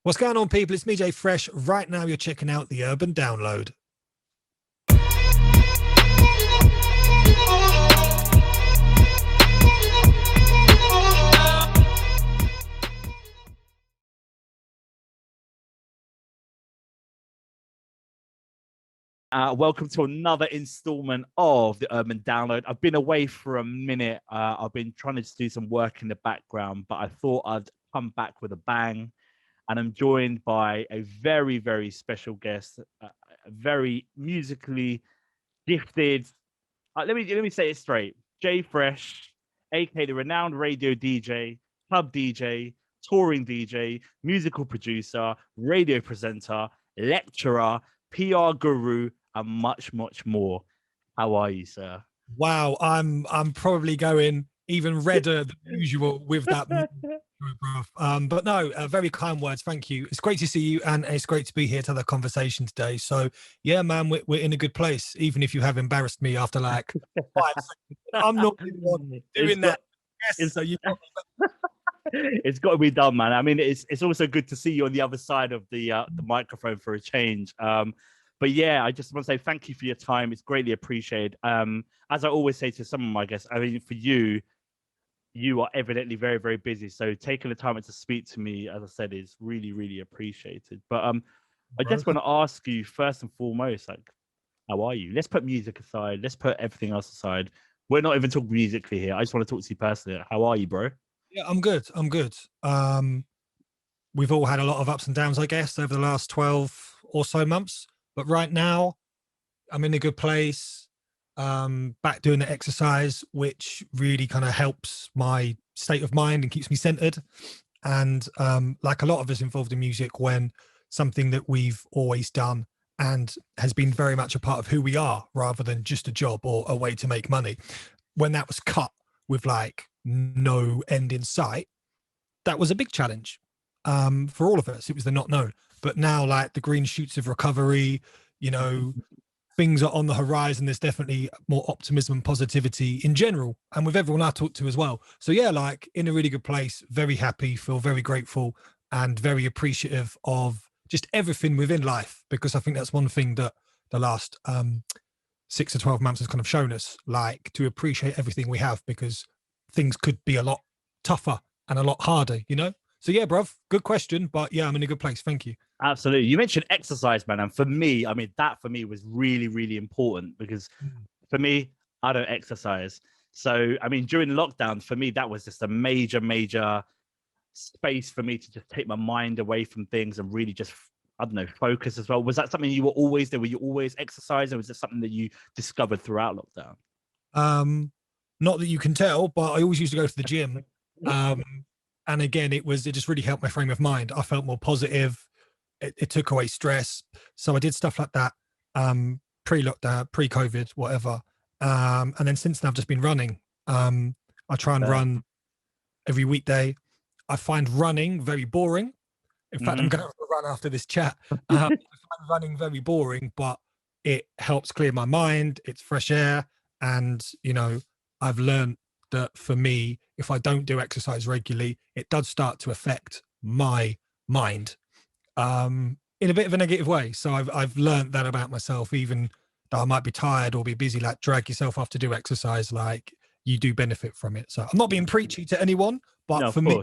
What's going on, people? It's me, Jay Fresh. Right now, you're checking out the Urban Download. Welcome to another installment of the Urban Download. I've been away for a minute. I've been trying to just do some work in the background, but I thought I'd come back with a bang. And I'm joined by a very, very special guest, a very musically gifted. Let me say it straight. Jay Fresh, aka the renowned radio DJ, club DJ, touring DJ, musical producer, radio presenter, lecturer, PR guru, and much, much more. How are you, sir? Wow, I'm probably going even redder than usual with that. But no, very kind words. Thank you. It's great to see you, and it's great to be here to have a conversation today. So yeah, man, we're in a good place. Even if you have embarrassed me after like 5 seconds, I'm not doing that. Yes, so you. It's got to be done, man. I mean, it's also good to see you on the other side of the microphone for a change. But yeah, I just want to say thank you for your time. It's greatly appreciated. As I always say to some of my guests, I mean, for you, you are evidently very, very busy. So taking the time to speak to me, as I said, is really, really appreciated. But I just want to ask you first and foremost, like, how are you? Let's put music aside. Let's put everything else aside. We're not even talking musically here. I just want to talk to you personally. How are you, bro? Yeah, I'm good. I'm good. We've all had a lot of ups and downs, I guess, over the last 12 or so months. But right now, I'm in a good place. Back doing the exercise, which really kind of helps my state of mind and keeps me centered. And like a lot of us involved in music, when something that we've always done and has been very much a part of who we are, rather than just a job or a way to make money, when that was cut with like no end in sight, that was a big challenge for all of us. It was the not known. But now, like the green shoots of recovery, you know, things are on the horizon. There's definitely more optimism and positivity in general, and with everyone I talk to as well. So yeah, like in a really good place, very happy, feel very grateful and very appreciative of just everything within life, because I think that's one thing that the last 6 to 12 months has kind of shown us, like to appreciate everything we have, because things could be a lot tougher and a lot harder, you know? So yeah, bruv, good question, but yeah, I'm in a good place. Thank you. Absolutely. You mentioned exercise, man. And for me, I mean, that for me was really, really important, because for me, I don't exercise. So, I mean, during lockdown, for me, that was just a major, major space for me to just take my mind away from things and really just, I don't know, focus as well. Was that something you were always there? Were you always exercising? Or was it something that you discovered throughout lockdown? Not that you can tell, but I always used to go to the gym. And again, it just really helped my frame of mind. I felt more positive. It took away stress. So I did stuff like that, pre-lockdown, pre-COVID, whatever. And then since then, I've just been running. I try and run every weekday. I find running very boring. In fact, I'm going to run after this chat. I find running very boring, but it helps clear my mind. It's fresh air. And, you know, I've learned that for me, if I don't do exercise regularly, it does start to affect my mind in a bit of a negative way. So I've learned that about myself. Even though I might be tired or be busy, like drag yourself off to do exercise, like you do benefit from it. So I'm not being preachy to anyone, but No, for me,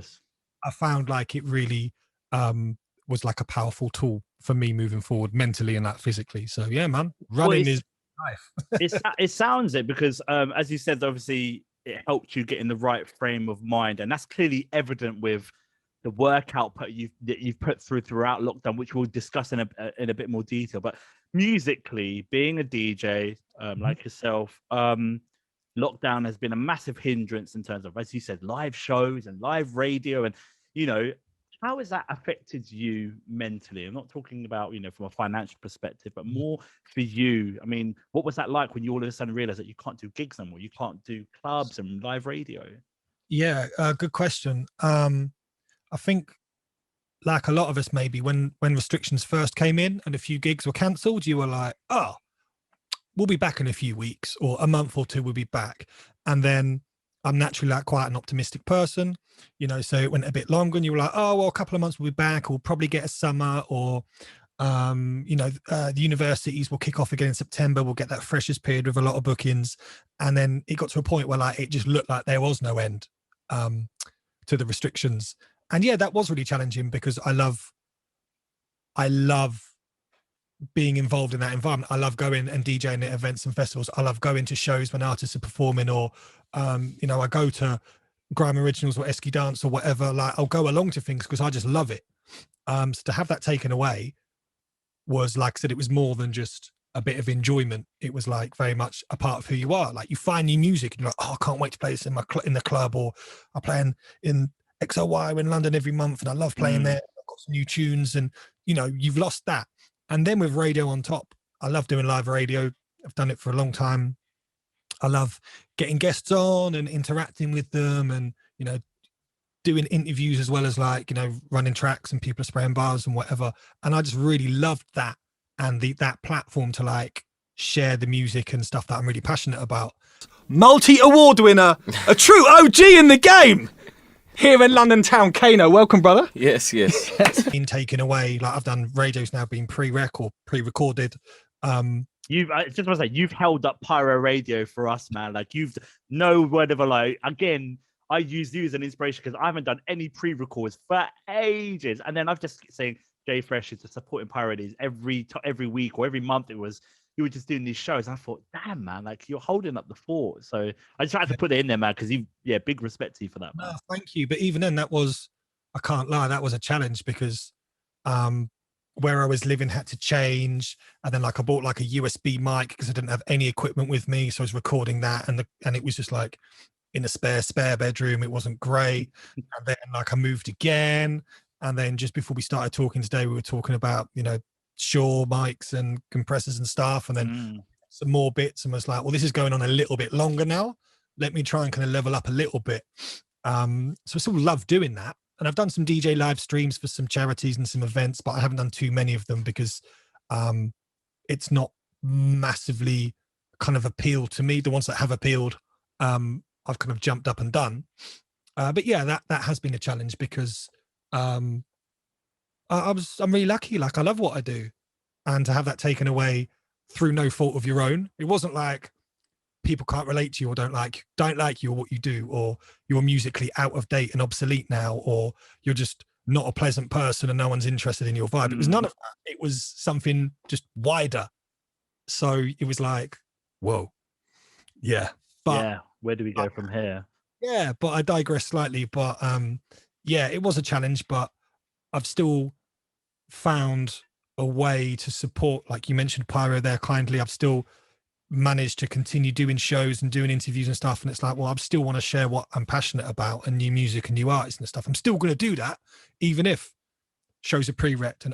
I found like it really was like a powerful tool for me moving forward mentally and that physically. So yeah, man, running is life. It sounds it, because as you said, obviously it helped you get in the right frame of mind, and that's clearly evident with the workout that you've put throughout lockdown, which we'll discuss in a bit more detail. But musically, being a DJ like yourself, lockdown has been a massive hindrance in terms of, as you said, live shows and live radio, and you know, how has that affected you mentally? I'm not talking about, you know, from a financial perspective, but more for you. I mean, what was that like when you all of a sudden realized that you can't do gigs anymore? You can't do clubs and live radio? Yeah, good question. I think like a lot of us, maybe when restrictions first came in and a few gigs were cancelled, you were like, oh, we'll be back in a few weeks, or a month or two, we'll be back. And then I'm naturally like quite an optimistic person, you know, so it went a bit longer and you were like, oh, well, a couple of months we'll be back, or we'll probably get a summer, or, you know, the universities will kick off again in September. We'll get that freshers period with a lot of bookings. And then it got to a point where like, it just looked like there was no end to the restrictions. And yeah, that was really challenging because I love being involved in that environment. I love going and DJing at events and festivals. I love going to shows when artists are performing, or you know, I go to Grime Originals or Esky Dance or whatever. Like, I'll go along to things because I just love it. So to have that taken away was, like I said, it was more than just a bit of enjoyment. It was like very much a part of who you are. Like, you find new music and you're like, oh, I can't wait to play this in in the club, or I play in XOY in London every month and I love playing there. I've got some new tunes, and you know, you've lost that. And then with radio on top, I love doing live radio. I've done it for a long time. I love getting guests on and interacting with them, and, you know, doing interviews as well as, like, you know, running tracks and people are spraying bars and whatever. And I just really loved that, and that platform to like share the music and stuff that I'm really passionate about. Multi-award winner, a true OG in the game. Here in London town, Kano, welcome, brother. Yes. It's been taken away. Like, I've done radios now being pre-rec or pre-recorded. You've, I just want to say, you've held up Pyro Radio for us, man. Like, you've no word of a lie. Again, I use you as an inspiration because I haven't done any pre-records for ages. And then I've just saying Jay Fresh is supporting Pyro Radios every week or every month. It was, you were just doing these shows. I thought, damn, man, like, you're holding up the fort. So I just had to put it in there, man, because big respect to you for that, man. No, thank you. But even then, that was, I can't lie, that was a challenge because where I was living had to change. And then, like, I bought like a USB mic because I didn't have any equipment with me. So I was recording that, and it was just like in a spare bedroom. It wasn't great. And then, like, I moved again. And then just before we started talking today, we were talking about, you know, Shure mics and compressors and stuff, and then some more bits, and was like, well, this is going on a little bit longer now. Let me try and kind of level up a little bit. So I still love doing that. And I've done some DJ live streams for some charities and some events, but I haven't done too many of them because it's not massively kind of appealed to me. The ones that have appealed, I've kind of jumped up and done. But yeah, that has been a challenge because I'm really lucky. Like, I love what I do, and to have that taken away through no fault of your own. It wasn't like people can't relate to you or don't like you or what you do, or you're musically out of date and obsolete now, or you're just not a pleasant person and no one's interested in your vibe. It was none of that. It was something just wider. So it was like, whoa, yeah. But yeah, where do we go from here? Yeah, but I digress slightly. But yeah, it was a challenge, but I've still found a way to support, like you mentioned Pyro there kindly. I've still managed to continue doing shows and doing interviews and stuff, and it's like, well, I still want to share what I'm passionate about and new music and new artists and stuff. I'm still going to do that, even if shows are pre-rec, and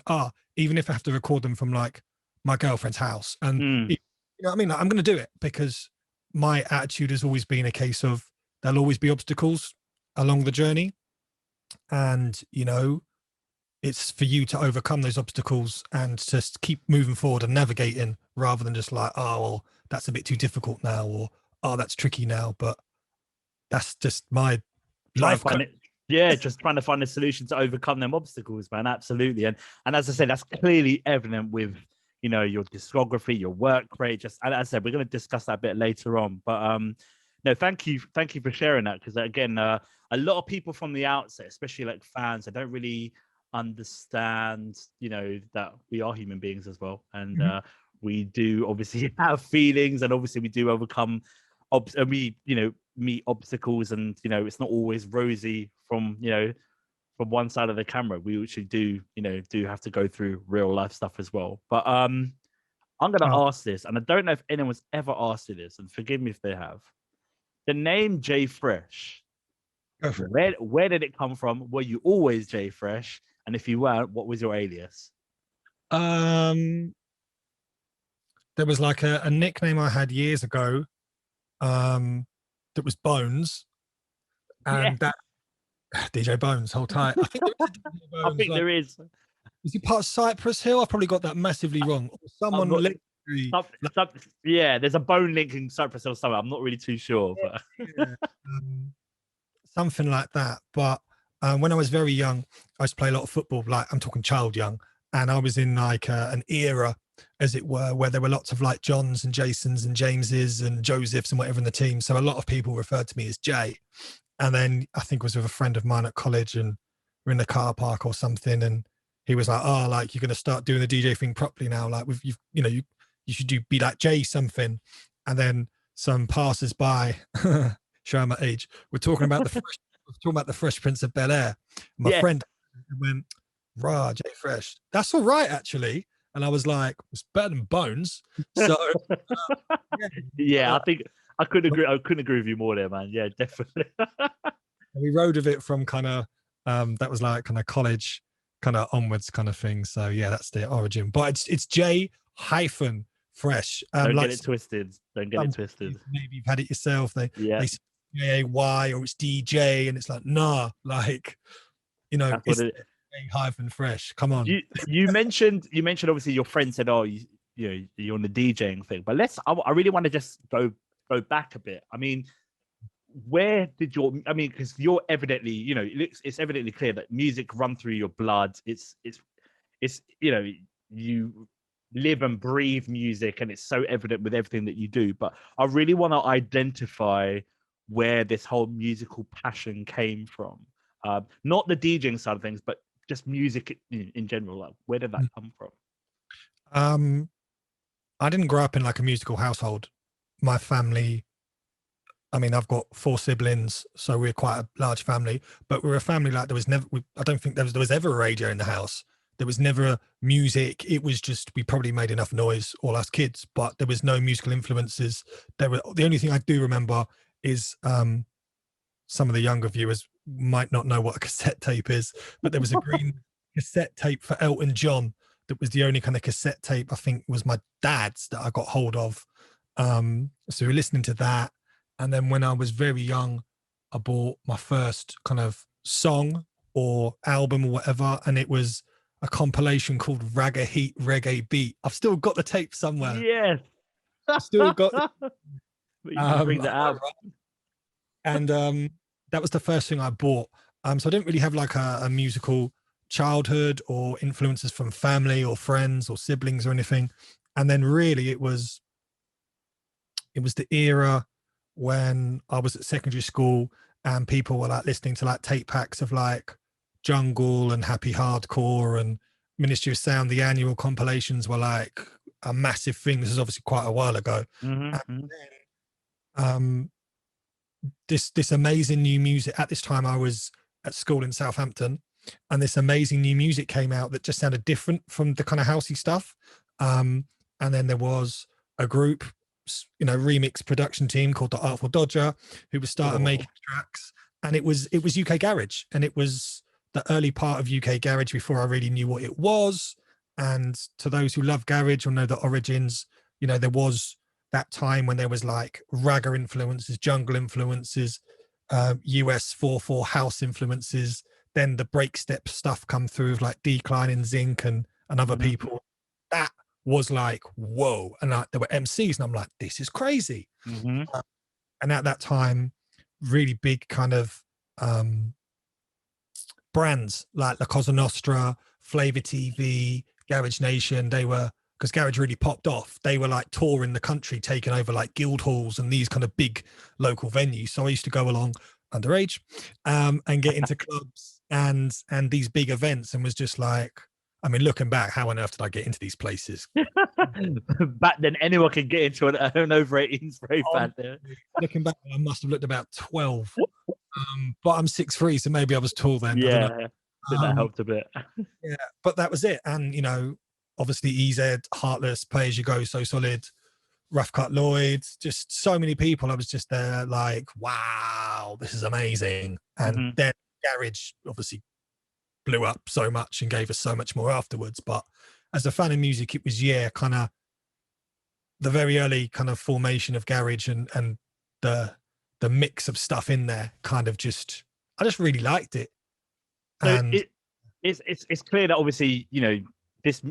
even if I have to record them from like my girlfriend's house. And you know what I mean? Like, I'm going to do it because my attitude has always been a case of there'll always be obstacles along the journey, and you know, it's for you to overcome those obstacles and just keep moving forward and navigating, rather than just like, oh, well, that's a bit too difficult now, or oh, that's tricky now. But that's just my life. Just trying to find a solution to overcome them obstacles, man. Absolutely. And as I said, that's clearly evident with, you know, your discography, your work rate. Just, as I said, we're going to discuss that a bit later on. But no, thank you for sharing that, because again, a lot of people from the outset, especially like fans, they don't really understand, you know, that we are human beings as well, and we do obviously have feelings, and obviously we do overcome we, you know, meet obstacles, and you know, it's not always rosy from, you know, from one side of the camera. We actually do, you know, have to go through real life stuff as well. But I'm gonna ask this, and I don't know if anyone's ever asked you this, and forgive me if they have. The name Jay Fresh, where did it come from? Were you always Jay Fresh? And if you weren't, what was your alias? There was like a nickname I had years ago that was Bones, and that DJ Bones, hold tight. I think there is a DJ Bones, there is. Is he part of Cypress Hill? I've probably got that massively wrong. Someone some, some, yeah, there's a bone link in Cypress Hill somewhere. I'm not really too sure, but Yeah, something like that. But when I was very young, I used to play a lot of football. Like I'm talking child young, and I was in like an era, as it were, where there were lots of like Johns and Jasons and Jameses and Josephs and whatever in the team. So a lot of people referred to me as Jay. And then I think it was with a friend of mine at college, and we're in the car park or something, and he was like, "Oh, like you're gonna start doing the DJ thing properly now. Like with you should be like Jay something." And then some passers by, showing my age, we're talking about the Fresh Prince of Bel Air. My friend went, "Rah, Jay Fresh, that's all right actually." And I was like, "It's better than Bones." So I think I couldn't agree with you more there, man. Yeah, definitely. We rode with it from kind of that was like kind of college kind of onwards kind of thing. So yeah, that's the origin. But it's J hyphen Fresh. Don't like get it twisted. Don't get it twisted. Maybe you've had it yourself. They say J-A-Y or it's DJ, and it's like nah, like That's it's what it, J hyphen Fresh. Come on. You mentioned obviously your friend said, oh, you're on the DJing thing, but I really want to just go back a bit. I mean, where did because you're evidently, it's evidently clear that music run through your blood. It's you live and breathe music, and it's so evident with everything that you do. But I really want to identify where this whole musical passion came from. Not the DJing side of things, but just music in general. Like, where did that come from? I didn't grow up in like a musical household. My family, I mean, I've got 4 siblings, so we're quite a large family, but we're a family like there was never, I don't think there was ever a radio in the house. There was never music. It was just, we probably made enough noise, all us kids, but there was no musical influences. The only thing I do remember is some of the younger viewers might not know what a cassette tape is, but there was a green cassette tape for Elton John. That was the only kind of cassette tape I think was my dad's that I got hold of. So we were listening to that. And then when I was very young, I bought my first kind of song or album or whatever. And it was a compilation called Ragga Heat Reggae Beat. I've still got the tape somewhere. Yes. I've still got but you can bring that out. And that was the first thing I bought. So I didn't really have like a musical childhood or influences from family or friends or siblings or anything. And then really it was the era when I was at secondary school and people were like listening to like tape packs of like Jungle and Happy Hardcore and Ministry of Sound. The annual compilations were like a massive thing. This is obviously quite a while ago. And then, this amazing new music. At this time I was at school in Southampton, and this amazing new music came out that just sounded different from the kind of housey stuff. And then there was a group, remix production team called the Artful Dodger, who was starting making tracks, and it was UK garage, and it was the early part of UK garage before I really knew what it was. And to those who love garage or know the origins, there was that time when there was like ragga influences, jungle influences, US 4/4 house influences, then the break step stuff come through of like Decline and Zinc and other people. That was like, whoa. And there were MCs and I'm like, this is crazy. And at that time, really big kind of brands like La Cosa Nostra, Flavor TV, Garage Nation, because garage really popped off. They were like touring the country, taking over like guild halls and these kind of big local venues. So I used to go along underage and get into clubs and these big events, and was just like, I mean, looking back, how on earth did I get into these places? Back then, anyone could get into an over 18 spray band there. Looking back, I must have looked about 12. But I'm 6'3", so maybe I was tall then. Yeah, that helped a bit. Yeah, but that was it. And, obviously EZ, Heartless, Pay As You Go, So Solid, Rough Cut Lloyd, just so many people. I was just there like, wow, this is amazing. And then garage obviously blew up so much and gave us so much more afterwards. But as a fan of music, it was kind of the very early kind of formation of garage and the mix of stuff in there kind of I just really liked it. And so it's clear that obviously, this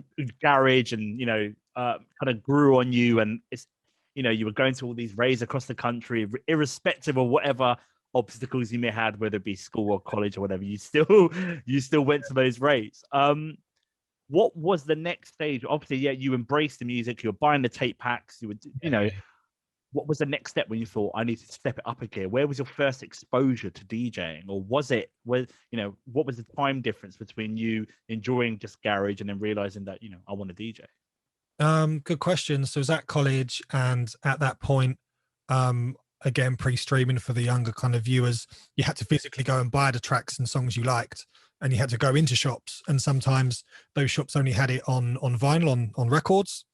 garage and, kind of grew on you, and it's, you know, you were going to all these raves across the country, irrespective of whatever obstacles you may had, whether it be school or college or whatever, you still went to those raves. What was the next stage? Obviously, yeah, you embraced the music, you were buying the tape packs, you were, you know, what was the next step when you thought, I need to step it up a gear? Where was your first exposure to DJing? Or was it, you know, what was the time difference between you enjoying just garage and then realizing that, you know, I want to DJ? Good question. So I was at college, and at that point, again, pre-streaming for the younger kind of viewers, you had to physically go and buy the tracks and songs you liked, and you had to go into shops, and sometimes those shops only had it on vinyl, on records.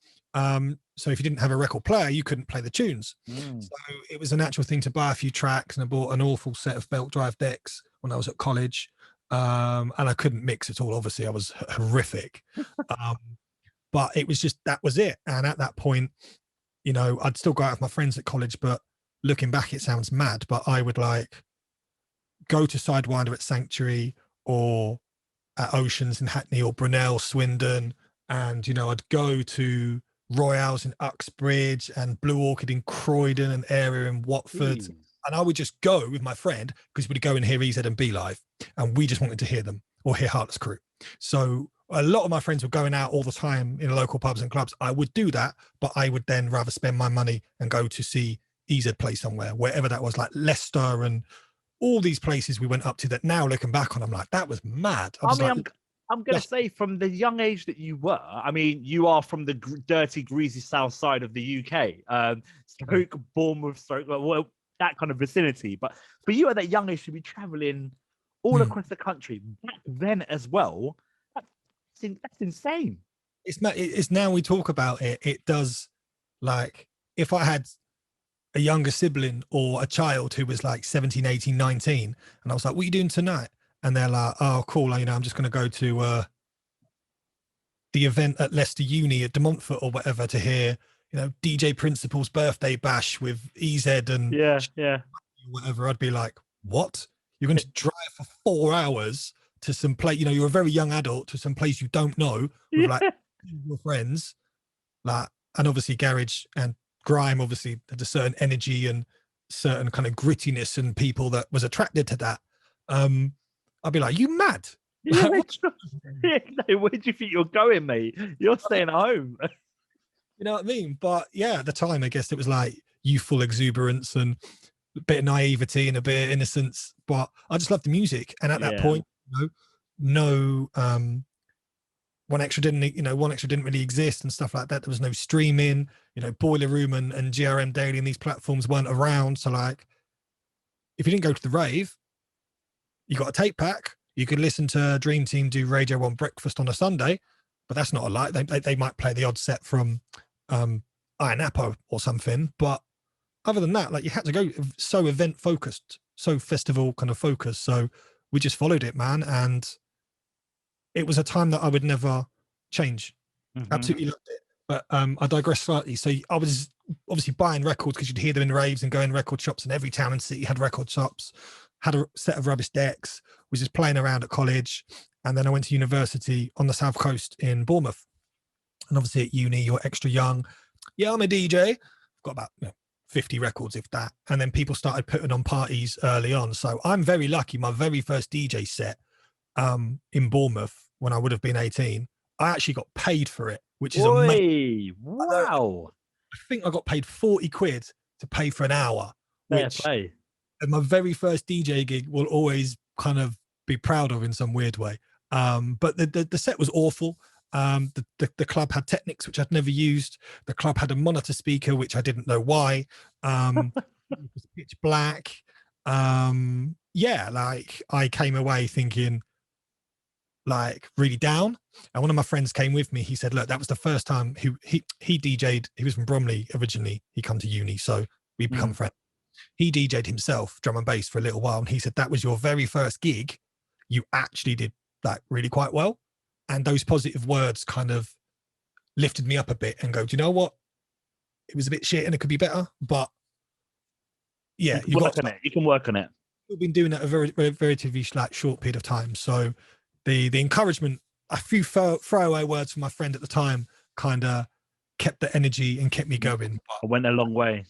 So if you didn't have a record player, you couldn't play the tunes. So it was a natural thing to buy a few tracks, and I bought an awful set of belt drive decks when I was at college. And I couldn't mix at all. Obviously, I was horrific. But it was just, that was it. And at that point, you know, I'd still go out with my friends at college, but looking back, it sounds mad, but I would like go to Sidewinder at Sanctuary or at Oceans in Hackney or Brunel, Swindon. And, you know, I'd go to Royals in Uxbridge and Blue Orchid in Croydon and area in Watford. And I would just go with my friend because we'd go and hear EZ and B live, and we just wanted to hear them or hear Heartless Crew. So a lot of my friends were going out all the time in local pubs and clubs. I would do that, but I would then rather spend my money and go to see EZ play somewhere, wherever that was, like Leicester and all these places we went up to that now looking back on, I'm like, that was mad. I'm going to say, from the young age that you were, I mean, you are from the dirty, greasy south side of the UK, Stoke, Bournemouth, Stoke, well, that kind of vicinity. But for you at that young age to be traveling all across the country back then as well, that's insane. It's now we talk about it, it does, like, if I had a younger sibling or a child who was like 17, 18, 19, and I was like, what are you doing tonight? And they're like, oh, cool, you know, I'm just going to go to the event at Leicester Uni at De Montfort or whatever to hear, you know, DJ Principal's birthday bash with EZ and whatever. I'd be like, what? You're going to drive for 4 hours to some place, you know, you're a very young adult, to some place you don't know with like your friends, like, and obviously garage and grime obviously had a certain energy and certain kind of grittiness, and people that was attracted to that. I'd be like, you mad? Yeah, no, where do you think you're going, mate? You're staying at home. You know what I mean? But yeah, at the time, I guess it was like youthful exuberance and a bit of naivety and a bit of innocence. But I just loved the music. And at that point, you know, One Extra didn't really exist and stuff like that. There was no streaming, you know, Boiler Room and GRM Daily and these platforms weren't around. So like, if you didn't go to the rave, you got a tape pack. You could listen to Dream Team do Radio 1 Breakfast on a Sunday, but that's not a lot. They might play the odd set from Iron Apple or something. But other than that, like, you had to go so event focused, so festival kind of focused. So we just followed it, man. And it was a time that I would never change. Absolutely loved it. But I digress slightly. So I was obviously buying records because you'd hear them in raves and go in record shops, and every town and city had record shops, had a set of rubbish decks, was just playing around at college. And then I went to university on the South Coast in Bournemouth. And obviously at uni, you're extra young. Yeah, I'm a DJ. I've got about 50 records, if that. And then people started putting on parties early on. So I'm very lucky. My very first DJ set in Bournemouth, when I would have been 18, I actually got paid for it, which is amazing. Wow. I think I got paid 40 quid to pay for an hour, which my very first DJ gig will always kind of be proud of in some weird way. But the set was awful. The club had Technics, which I'd never used. The club had a monitor speaker, which I didn't know why. It was pitch black. Like, I came away thinking, like, really down. And one of my friends came with me. He said, look, that was the first time he DJ'd. He was from Bromley originally. He come to uni, so we become friends. He DJ'd himself, drum and bass, for a little while. And he said, that was your very first gig. You actually did that really quite well. And those positive words kind of lifted me up a bit and go, do you know what? It was a bit shit and it could be better. But yeah, you can work on it. We've been doing that a very, very relatively short period of time. So the encouragement, a few throwaway words from my friend at the time kind of kept the energy and kept me going. But, I went a long way.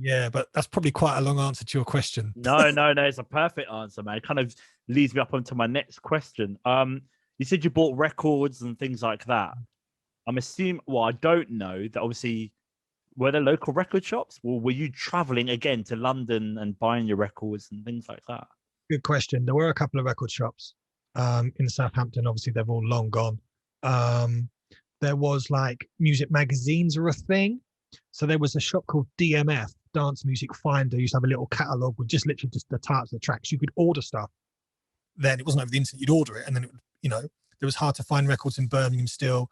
yeah, but that's probably quite a long answer to your question. No, it's a perfect answer, man. It kind of leads me up onto my next question. You said you bought records and things like that. I'm assuming, well, I don't know that obviously, were there local record shops, or were you traveling again to London and buying your records and things like that? Good question. There were a couple of record shops in Southampton. Obviously, they've all long gone. There was like music magazines are a thing. So there was a shop called DMF, Dance Music Finder. Used to have a little catalog with just literally just the titles of the tracks. You could order stuff. Then it wasn't over the internet. You'd order it, and then it, you know, there was hard to find records in Birmingham still.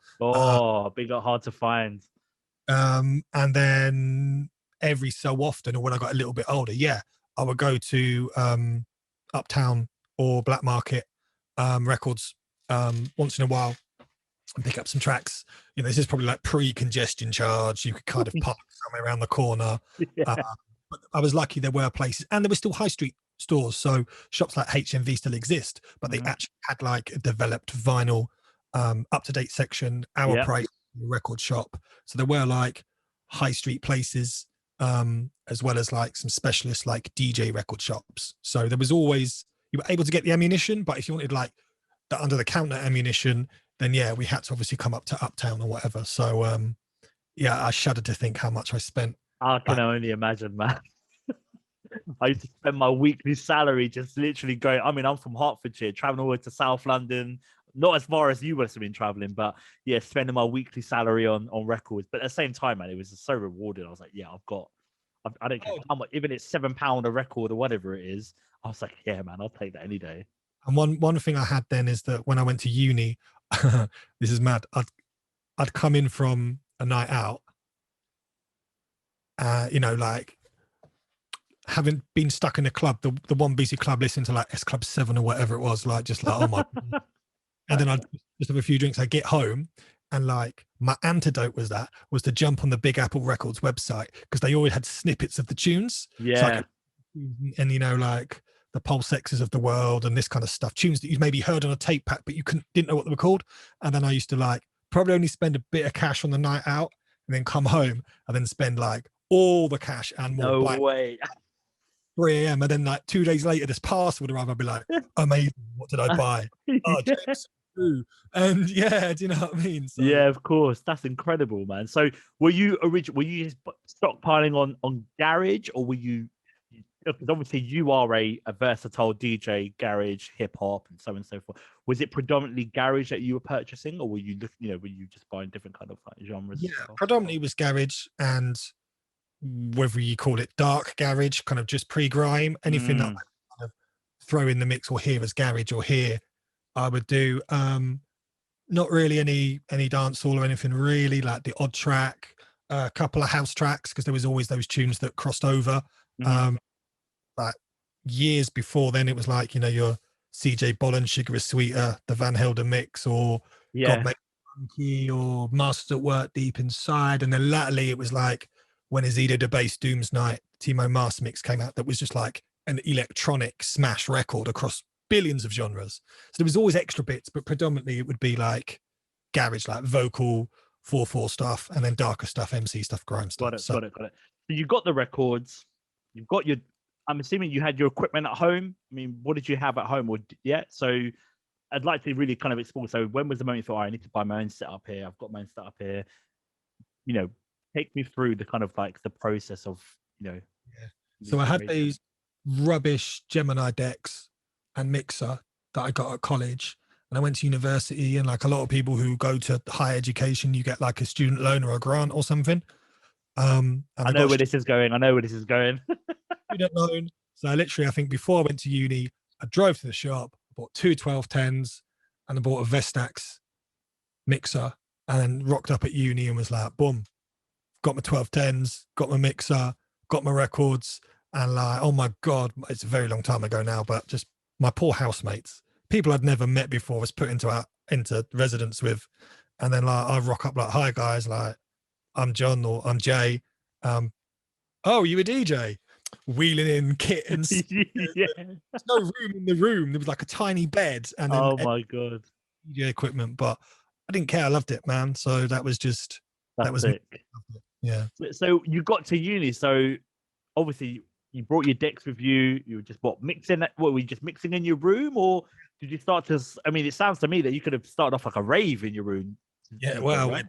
Big, hard to find. And then every so often, or when I got a little bit older, I would go to Uptown or Black Market Records once in a while and pick up some tracks. You know, this is probably like pre-congestion charge. You could kind of park somewhere around the corner. Yeah. But I was lucky there were places, and there were still high street stores. So shops like HMV still exist, but they actually had like a developed vinyl up-to-date section, our price record shop. So there were like high street places as well as like some specialist like DJ record shops. So there was always, you were able to get the ammunition, but if you wanted like the under the counter ammunition, then we had to obviously come up to Uptown or whatever. So I shudder to think how much I spent. I can only imagine, man. I used to spend my weekly salary just literally going. I mean, I'm from Hertfordshire, traveling all the way to South London, not as far as you must have been traveling, but spending my weekly salary on records. But at the same time, man, it was so rewarding. I was like, I don't care how much, even it's £7 a record or whatever it is. I was like, yeah, man, I'll take that any day. And one thing I had then is that when I went to uni, this is mad. I'd come in from a night out, like having been stuck in a club, the one BC club, listening to like S Club 7 or whatever it was, like just like, oh my. And then I'd just have a few drinks. I get home, and like my antidote was to jump on the Big Apple Records website, because they always had snippets of the tunes. Yeah. So and like the Pulse Sexes of the world and this kind of stuff, tunes that you maybe heard on a tape pack, but you didn't know what they were called. And then I used to like probably only spend a bit of cash on the night out, and then come home and then spend like all the cash and more. No way. 3 a.m. and then like 2 days later, this parcel would arrive. I'd be like, amazing, what did I buy? Oh, James. And do you know what I mean? So, yeah, of course. That's incredible, man. So were you just stockpiling on garage, or were you, because obviously you are a versatile DJ, garage, hip hop, and so on and so forth. Was it predominantly garage that you were purchasing, or were you just buying different kind of like genres? Yeah, predominantly was garage, and whether you call it dark garage, kind of just pre-grime, anything that I kind of throw in the mix or hear as garage or hear, I would do. Not really any dancehall or anything really, like the odd track, a couple of house tracks, because there was always those tunes that crossed over. Like years before then, it was like, your CJ Bolland, Sugar is Sweeter, the Van Helder mix, or God Make Funky, or Masters at Work, Deep Inside. And then latterly it was like when Azido the Bass Dooms Night, Timo Master mix came out, that was just like an electronic smash record across billions of genres. So there was always extra bits, but predominantly it would be like garage, like vocal 4/4 stuff, and then darker stuff, MC stuff, grime stuff. Got it. So you got the records, you've got I'm assuming you had your equipment at home. I mean, what did you have at home? So I'd like to really kind of explore. So when was the moment you thought, I need to buy my own setup here? I've got my own setup here. Take me through the kind of like the process of, So I had these rubbish Gemini decks and mixer that I got at college, and I went to university, and like a lot of people who go to higher education, you get like a student loan or a grant or something. And I know where this is going. Student loan. So I think before I went to uni, I drove to the shop, bought two 1210s, and I bought a Vestax mixer, and then rocked up at uni and was like, boom, got my 1210s, got my mixer, got my records, and like, oh my God, it's a very long time ago now, but just my poor housemates, people I'd never met before, was put into residence with. And then like, I rock up like, hi guys, like, I'm John or I'm Jay. Oh, you a DJ? Wheeling in kit and there's no room in the room. There was like a tiny bed and then oh my God, DJ equipment, but I didn't care. I loved it, man. So that was just That was sick. yeah. So you got to uni. So obviously you brought your decks with you. You were just mixing. What were you just mixing in your room, or did you start to? I mean, it sounds to me that you could have started off like a rave in your room. Yeah, well, I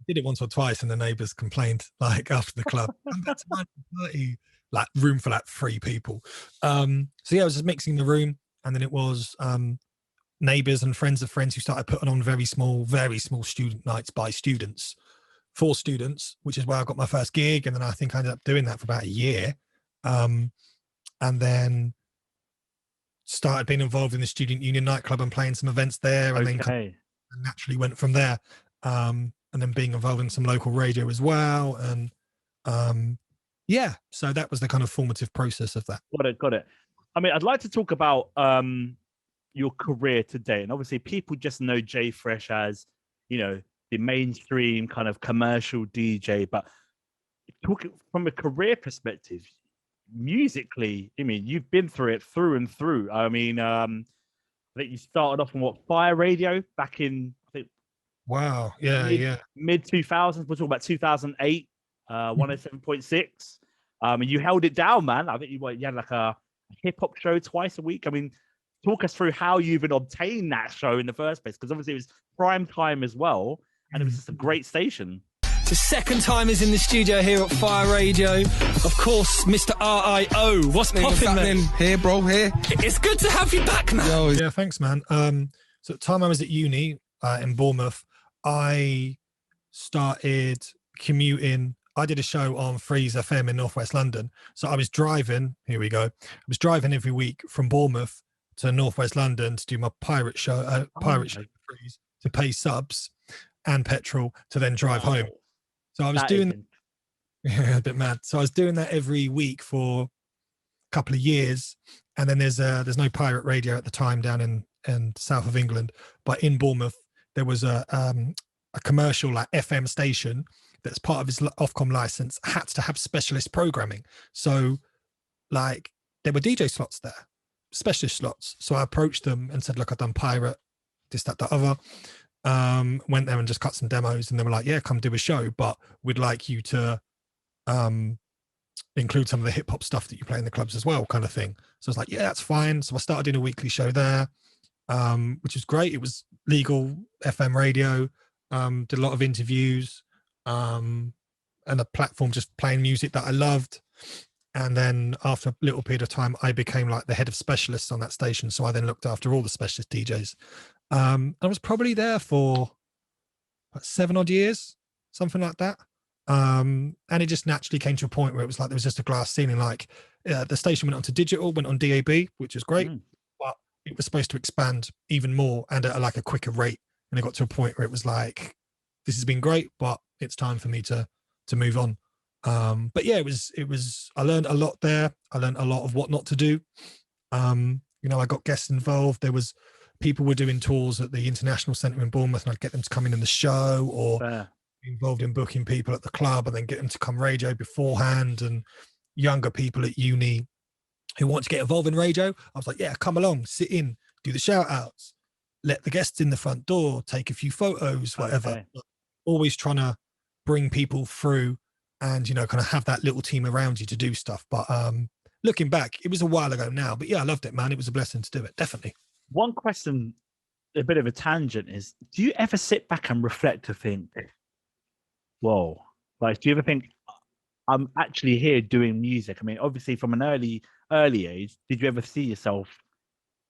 did it once or twice, and the neighbours complained like after the club. Come back to my party, like room for like 3 people. So yeah, I was just mixing the room, and then it was neighbours and friends of friends who started putting on very small student nights by students for students, which is where I got my first gig, and then I think I ended up doing that for about a year, and then started being involved in the student union nightclub and playing some events there, and then naturally went from there. And then being involved in some local radio as well, and yeah, so that was the kind of formative process of that. Got it. I mean, I'd like to talk about your career today, and obviously people just know J Fresh as, you know, the mainstream kind of commercial DJ, but talking from a career perspective, musically, I mean, you've been through it through and through. I mean, I think you started off on Fire Radio back in, I think, wow, yeah, mid 2000s. We're talking about 2008, 107.6. And you held it down, man. I think you had like a hip hop show twice a week. I mean, talk us through how you even obtained that show in the first place, because obviously it was prime time as well, and it was just a great station. The second time is in the studio here at Fire Radio. Of course, Mr. RIO. What's popping, man? Here, bro, here. It's good to have you back, man. Yo. Yeah, thanks, man. So at the time I was at uni in Bournemouth, I started commuting. I did a show on Freeze FM in Northwest London. So I was driving, here we go. I was driving every week from Bournemouth to Northwest London to do my pirate show show for Freeze, to pay subs and petrol to then drive home. So I was doing a bit mad. So I was doing that every week for a couple of years, and then there's no pirate radio at the time down in south of England, but in Bournemouth there was a commercial like FM station that's part of his Ofcom license had to have specialist programming. So like there were DJ slots there, specialist slots. So I approached them and said, look, I've done pirate, this, that, that, other. Went there and just cut some demos, and they were like, yeah, come do a show, but we'd like you to include some of the hip hop stuff that you play in the clubs as well, kind of thing. So I was like, yeah, that's fine. So I started doing a weekly show there, which was great. It was legal FM radio, did a lot of interviews, and a platform just playing music that I loved. And then after a little period of time, I became like the head of specialists on that station. So I then looked after all the specialist DJs. I was probably there for 7 odd years, something like that. And it just naturally came to a point where it was like there was just a glass ceiling. Like the station went on to digital, went on DAB, which was great, but it was supposed to expand even more and at like a quicker rate. And it got to a point where it was like, this has been great, but it's time for me to move on. But yeah, it was. I learned a lot there. I learned a lot of what not to do. You know, I got guests involved. There was people were doing tours at the International Centre in Bournemouth, and I'd get them to come in the show, or be involved in booking people at the club, and then get them to come radio beforehand. And younger people at uni who want to get involved in radio, I was like, yeah, come along, sit in, do the shout outs, let the guests in the front door, take a few photos, whatever. Okay. Always trying to bring people through and, you know, kind of have that little team around you to do stuff. But looking back, it was a while ago now, but yeah, I loved it, man. It was a blessing to do it, definitely. One question, a bit of a tangent, is do you ever sit back and reflect to think, whoa, like, do you ever think, I'm actually here doing music? I mean, obviously from an early age, did you ever see yourself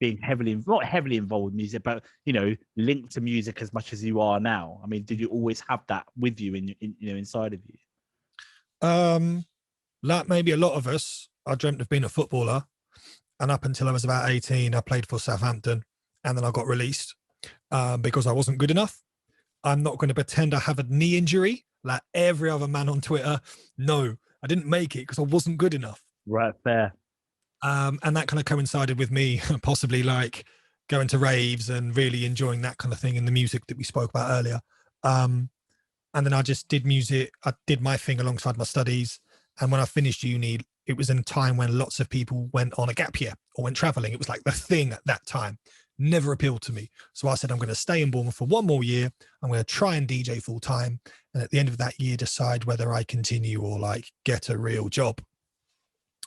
being not heavily involved with music, but, you know, linked to music as much as you are now? I mean, did you always have that with you inside of you? Like maybe a lot of us, I dreamt of being a footballer. And up until I was about 18, I played for Southampton, and then I got released because I wasn't good enough. I'm not going to pretend I have a knee injury like every other man on Twitter. No, I didn't make it because I wasn't good enough. Right, fair. And that kind of coincided with me possibly like going to raves and really enjoying that kind of thing in the music that we spoke about earlier. And then I just did music. I did my thing alongside my studies. And when I finished uni, it was in a time when lots of people went on a gap year or went traveling. It was like the thing at that time. never appealed to me. So I said, I'm going to stay in Bournemouth for one more year. I'm going to try and DJ full time. And at the end of that year, decide whether I continue or like get a real job.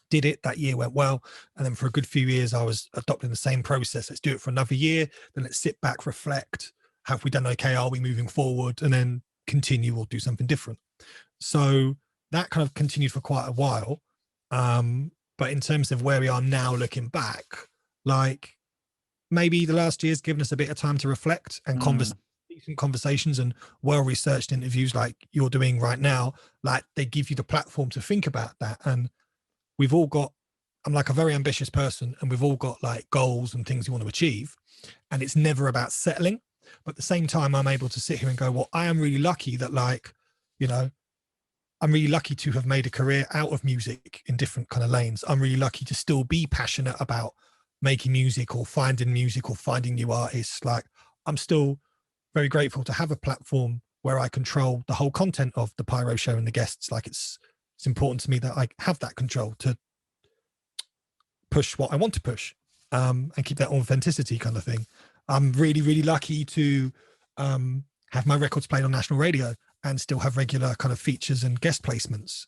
Did it. That year went well. And then for a good few years, I was adopting the same process. Let's do it for another year. Then let's sit back, reflect. Have we done okay? Are we moving forward? And then continue or do something different. So that kind of continued for quite a while. But in terms of where we are now, looking back, like maybe the last year's given us a bit of time to reflect and decent conversations and well-researched interviews like you're doing right now. Like they give you the platform to think about that. And we've all got, I'm like a very ambitious person, and we've all got like goals and things we want to achieve. And it's never about settling. But at the same time, I'm able to sit here and go, well, I am really lucky that, like, you know, I'm really lucky to have made a career out of music in different kind of lanes. I'm really lucky to still be passionate about making music or finding new artists. Like, I'm still very grateful to have a platform where I control the whole content of the Pyro show and the guests. Like, it's important to me that I have that control to push what I want to push, and keep that authenticity kind of thing. I'm really, really lucky to have my records played on national radio and still have regular kind of features and guest placements.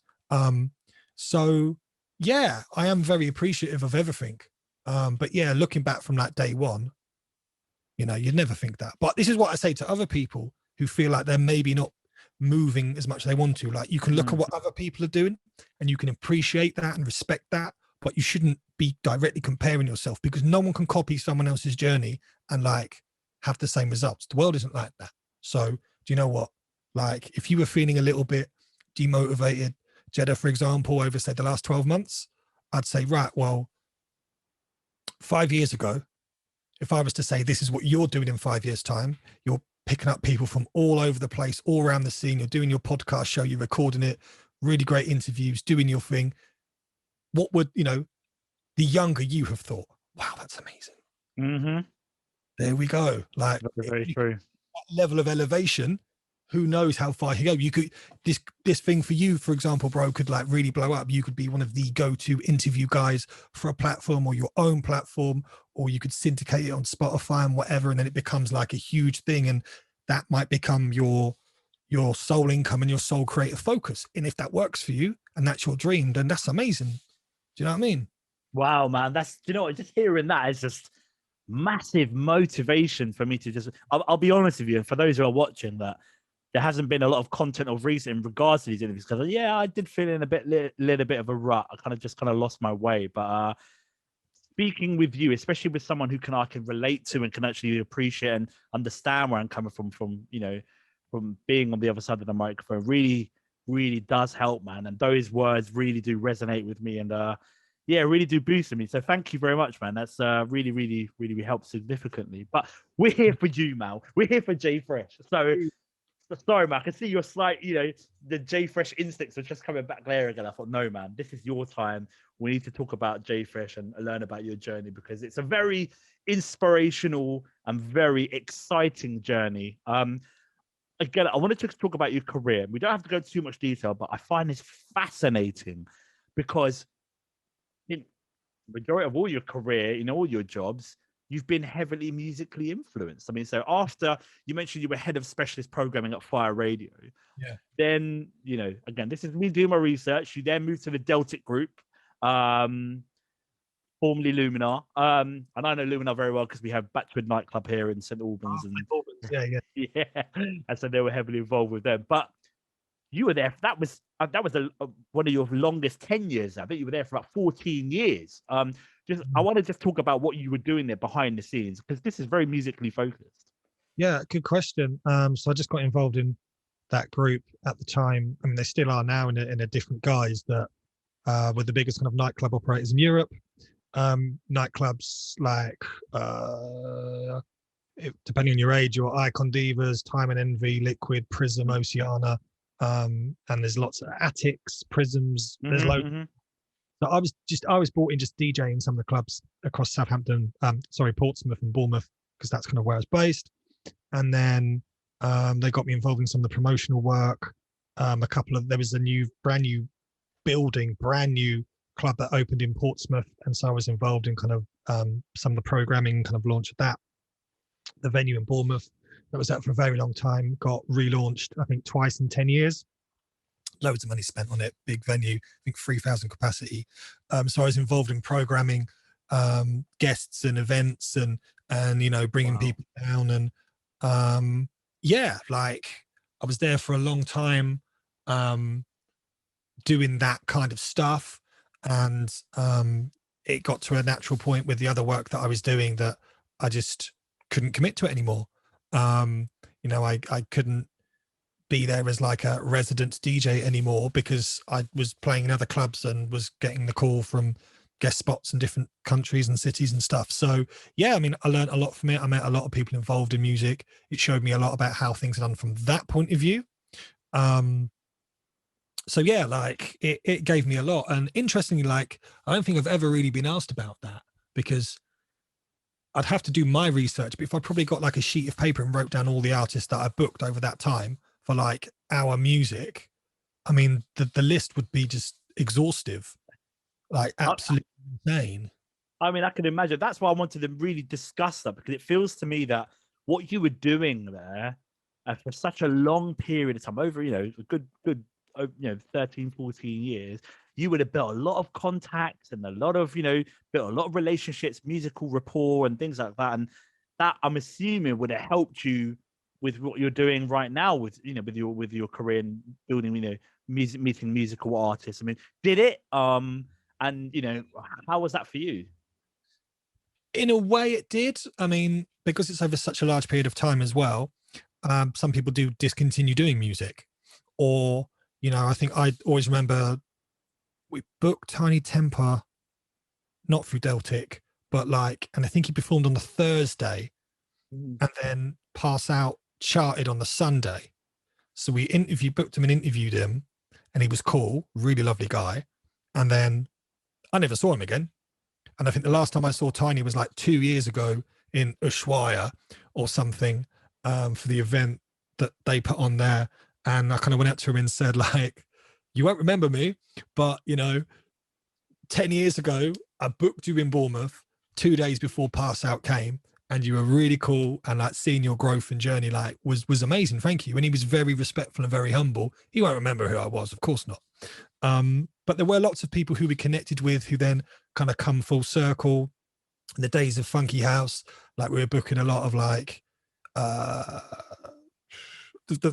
So yeah, I am very appreciative of everything. But yeah, looking back from that day one, you know, you'd never think that. But this is what I say to other people who feel like they're maybe not moving as much as they want to. Like, you can look at what other people are doing and you can appreciate that and respect that, but you shouldn't be directly comparing yourself, because no one can copy someone else's journey and like have the same results. The world isn't like that. So do you know what? Like, if you were feeling a little bit demotivated, Jedah, for example, over say the last 12 months, I'd say, right, well, 5 years ago, if I was to say, this is what you're doing in 5 years' time, you're picking up people from all over the place, all around the scene, you're doing your podcast show, you're recording it, really great interviews, doing your thing. What would, you know, the younger you have thought? Wow, that's amazing. There we go. Like, very true. That level of elevation, who knows how far you go. You could, this thing for you, for example, bro, could like really blow up. You could be one of the go-to interview guys for a platform or your own platform, or you could syndicate it on Spotify and whatever, and then it becomes like a huge thing, and that might become your sole income and your sole creative focus. And if that works for you and that's your dream, then that's amazing. Do you know what I mean? Wow, man, that's, you know, just hearing that is just massive motivation for me to just, I'll be honest with you, and for those who are watching, that there hasn't been a lot of content of recent in regards to these interviews, because yeah, I did feel in a little bit of a rut. I kind of lost my way. But speaking with you, especially with someone who I can relate to and can actually appreciate and understand where I'm coming from, you know, from being on the other side of the microphone, really, really does help, man. And those words really do resonate with me, and yeah, really do boost me. So thank you very much, man. That's really, really, really helped significantly. But we're here for you, Mal. We're here for J Fresh. So sorry, man. I can see your slight, you know, the J Fresh instincts are just coming back there again. I thought, no, man, this is your time. We need to talk about J Fresh and learn about your journey, because it's a very inspirational and very exciting journey. Again, I wanted to talk about your career. We don't have to go into too much detail, but I find this fascinating because in the majority of all your career, in all your jobs, you've been heavily musically influenced. I mean, so after you mentioned you were head of specialist programming at Fire Radio, yeah. Then, you know, again, this is me doing my research. You then moved to the Deltic Group, formerly Luminar. And I know Luminar very well because we have Batchwood nightclub here in St Albans. Yeah. Yeah. And so they were heavily involved with them. But you were there. That was one of your longest tenures. I think you were there for about 14 years. I want to just talk about what you were doing there behind the scenes, because this is very musically focused. Yeah, good question. So I just got involved in that group at the time. I mean, they still are now in a different guise, that were the biggest kind of nightclub operators in Europe. Nightclubs like, depending on your age, your Icon Divas, Time and Envy, Liquid, Prism, Oceana. And there's lots of Attics, Prisms. There's loads. So I was brought in just DJing some of the clubs across Southampton, Portsmouth and Bournemouth, because that's kind of where I was based. And then they got me involved in some of the promotional work. There was a brand new club that opened in Portsmouth, and so I was involved in kind of some of the programming kind of launch of that. the venue in Bournemouth that was out for a very long time got relaunched, I think, twice in 10 years. Loads of money spent on it, big venue, I think 3,000 capacity. So I was involved in programming guests and events and you know, bringing people down. And yeah, like I was there for a long time doing that kind of stuff. And it got to a natural point with the other work that I was doing that I just couldn't commit to it anymore. You know, I couldn't be there as like a resident DJ anymore because I was playing in other clubs and was getting the call from guest spots in different countries and cities and stuff. So yeah, I mean, I learned a lot from it. I met a lot of people involved in music. It showed me a lot about how things are done from that point of view. So yeah, like it gave me a lot. And interestingly, like, I don't think I've ever really been asked about that because I'd have to do my research. But if I probably got like a sheet of paper and wrote down all the artists that I booked over that time for like our music, I mean, the list would be just exhaustive, like absolutely insane. I mean, I can imagine. That's why I wanted to really discuss that, because it feels to me that what you were doing there for such a long period of time, over, you know, a good, you know, 13, 14 years, you would have built a lot of contacts and a lot of, you know, built a lot of relationships, musical rapport and things like that. And that, I'm assuming, would have helped you with what you're doing right now with, you know, with your career and building, you know, meeting musical artists. I mean, did it? And, you know, how was that for you? In a way it did. I mean, because it's over such a large period of time as well, some people do discontinue doing music. Or, you know, I think I always remember we booked Tiny Temper, not through Deltic, but like, and I think he performed on the Thursday and then Pass Out charted on the Sunday. So we booked him and interviewed him, and he was cool, really lovely guy. And then I never saw him again. And I think the last time I saw Tiny was like 2 years ago in Ushuaia or something, for the event that they put on there. And I kind of went up to him and said, like, you won't remember me, but, you know, 10 years ago, I booked you in Bournemouth 2 days before Pass Out came, and you were really cool, and like seeing your growth and journey, like was amazing. Thank you. And he was very respectful and very humble. He won't remember who I was, of course not. But there were lots of people who we connected with who then kind of come full circle. In the days of Funky House, like we were booking a lot of like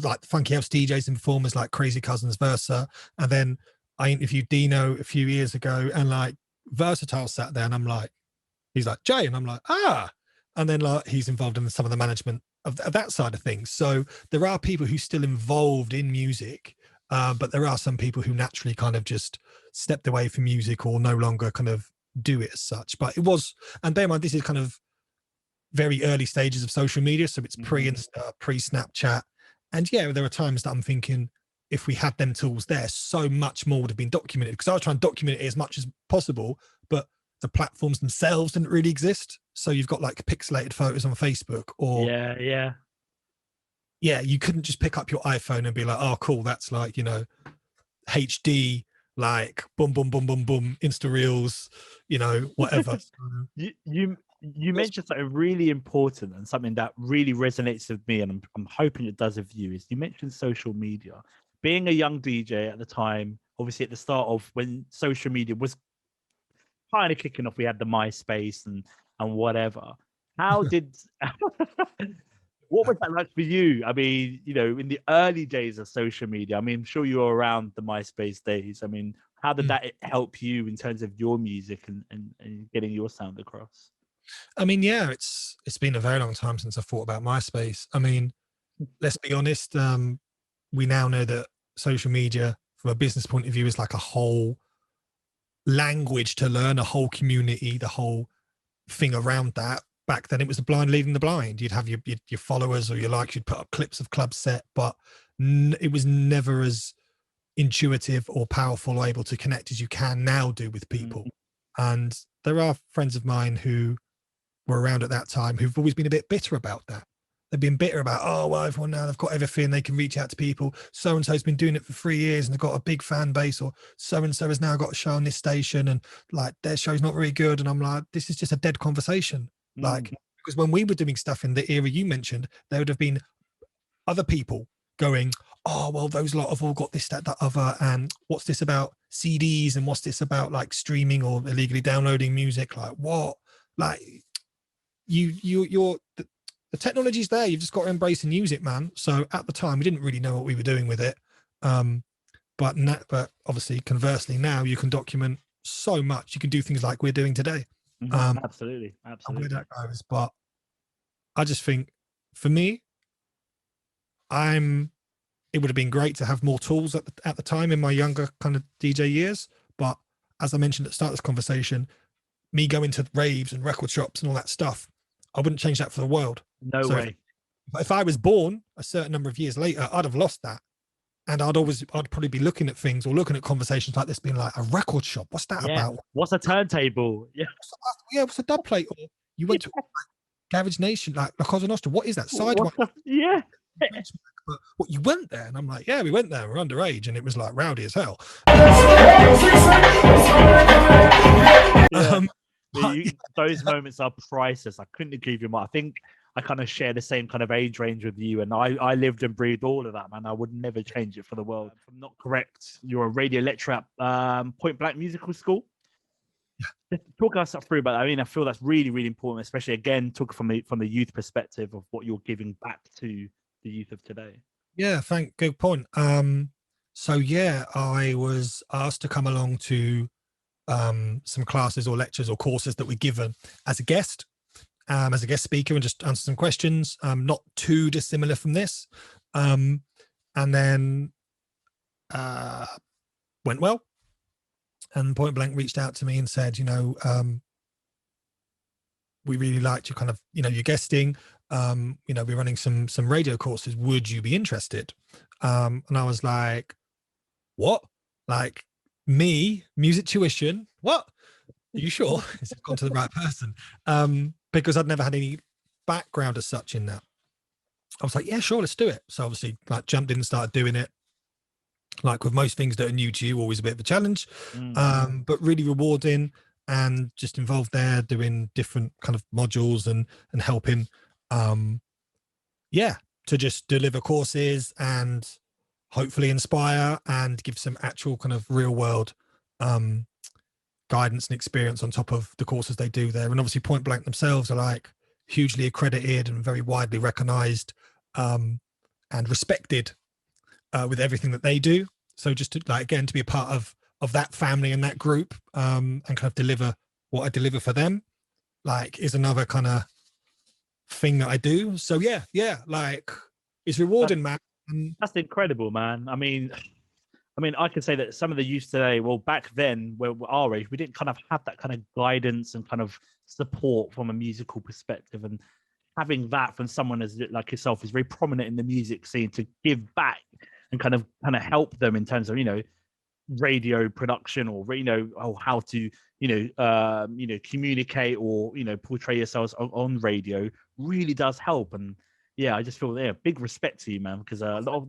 like Funky House DJs and performers like Crazy Cousins, Versa. And then I interviewed Dino a few years ago, and like Versatile sat there, and I'm like, he's like, Jay, and I'm like, ah. And then like he's involved in some of the management of that side of things. So there are people who still involved in music, but there are some people who naturally kind of just stepped away from music or no longer kind of do it as such. But it was, and bear in mind, this is kind of very early stages of social media. So it's pre-Insta, pre-Snapchat. And yeah, there are times that I'm thinking, if we had them tools there, so much more would have been documented, because I was trying to document it as much as possible, but the platforms themselves didn't really exist. So you've got like pixelated photos on Facebook, or yeah, you couldn't just pick up your iPhone and be like, oh cool, that's like, you know, HD, like boom boom boom boom boom, Insta Reels, you know, whatever. You mentioned something really important and something that really resonates with me, and I'm hoping it does with you, is you mentioned social media. Being a young DJ at the time, obviously at the start of when social media was kind of kicking off, we had the MySpace and whatever. How did what was that like for you? I mean, you know, in the early days of social media, I mean, I'm sure you were around the MySpace days. I mean, how did that help you in terms of your music and getting your sound across? I mean, yeah, it's been a very long time since I thought about MySpace. I mean, let's be honest, we now know that social media from a business point of view is like a whole language to learn, a whole community, the whole thing around that. Back then it was the blind leading the blind. You'd have your followers or your likes, you'd put up clips of club set, but it was never as intuitive or powerful or able to connect as you can now do with people. And there are friends of mine who were around at that time who've always been a bit bitter about that. They've been bitter about, oh, well, everyone now, they've got everything, they can reach out to people. So-and-so's been doing it for 3 years and they've got a big fan base, or so-and-so has now got a show on this station and like their show's not very good. And I'm like, this is just a dead conversation. Like, Because when we were doing stuff in the era you mentioned, there would have been other people going, oh, well, those lot have all got this, that, other, and what's this about CDs, and what's this about like streaming or illegally downloading music? Like what? Like you're the technology's there. You've just got to embrace and use it, man. So at the time, we didn't really know what we were doing with it. But obviously, conversely, now you can document so much. You can do things like we're doing today. Absolutely. Where that goes. But I just think, for me, it would have been great to have more tools at the time in my younger kind of DJ years. But as I mentioned at the start of this conversation, me going to raves and record shops and all that stuff, I wouldn't change that for the world. No way. If I was born a certain number of years later, I'd have lost that. And I'd probably be looking at things or looking at conversations like this, being like, a record shop, what's that about? What's a turntable? Yeah. What's a dub plate? Or you went to Garage Nation, like La Cosa Nostra. What is that? Sidewalk? Yeah. But what, you went there? And I'm like, yeah, we went there. We're underage, and it was like rowdy as hell. Those moments are priceless. I couldn't agree with you more. I think I kind of share the same kind of age range with you, and I lived and breathed all of that, man. I would never change it for the world. If I'm not correct, you're a radio lecturer at Point Blank Musical School. Yeah. Talk us through about that. I mean, I feel that's really, really important, especially again, talk from the youth perspective of what you're giving back to the youth of today. Yeah, good point. So yeah, I was asked to come along to some classes or lectures or courses that we're given as a guest speaker, and just answer some questions, not too dissimilar from this. And then went well. And Point Blank reached out to me and said, we really liked you kind of, your guesting. We're running some radio courses. Would you be interested? And I was like, what? Like, me, music tuition? What? Are you sure? Is it gone to the right person? Because I'd never had any background as such in that. I was like, yeah, sure, let's do it. So obviously, like, jumped in and started doing it. Like with most things that are new to you, always a bit of a challenge, but really rewarding, and just involved there doing different kind of modules and helping, to just deliver courses and hopefully inspire and give some actual kind of real world guidance and experience on top of the courses they do there. And obviously Point Blank themselves are like hugely accredited and very widely recognized and respected with everything that they do. So just to, like, again, to be a part of that family and that group, and kind of deliver what I deliver for them, like, is another kind of thing that I do. So yeah, like, it's rewarding, man. And that's incredible, man. I mean, I can say that some of the youth today, well, back then, where our age, we didn't kind of have that kind of guidance and kind of support from a musical perspective, and having that from someone as like yourself is very prominent in the music scene to give back and kind of help them in terms of, radio production, or, how to, communicate or, portray yourselves on radio, really does help. And yeah, I just feel big respect to you, man, because a lot of,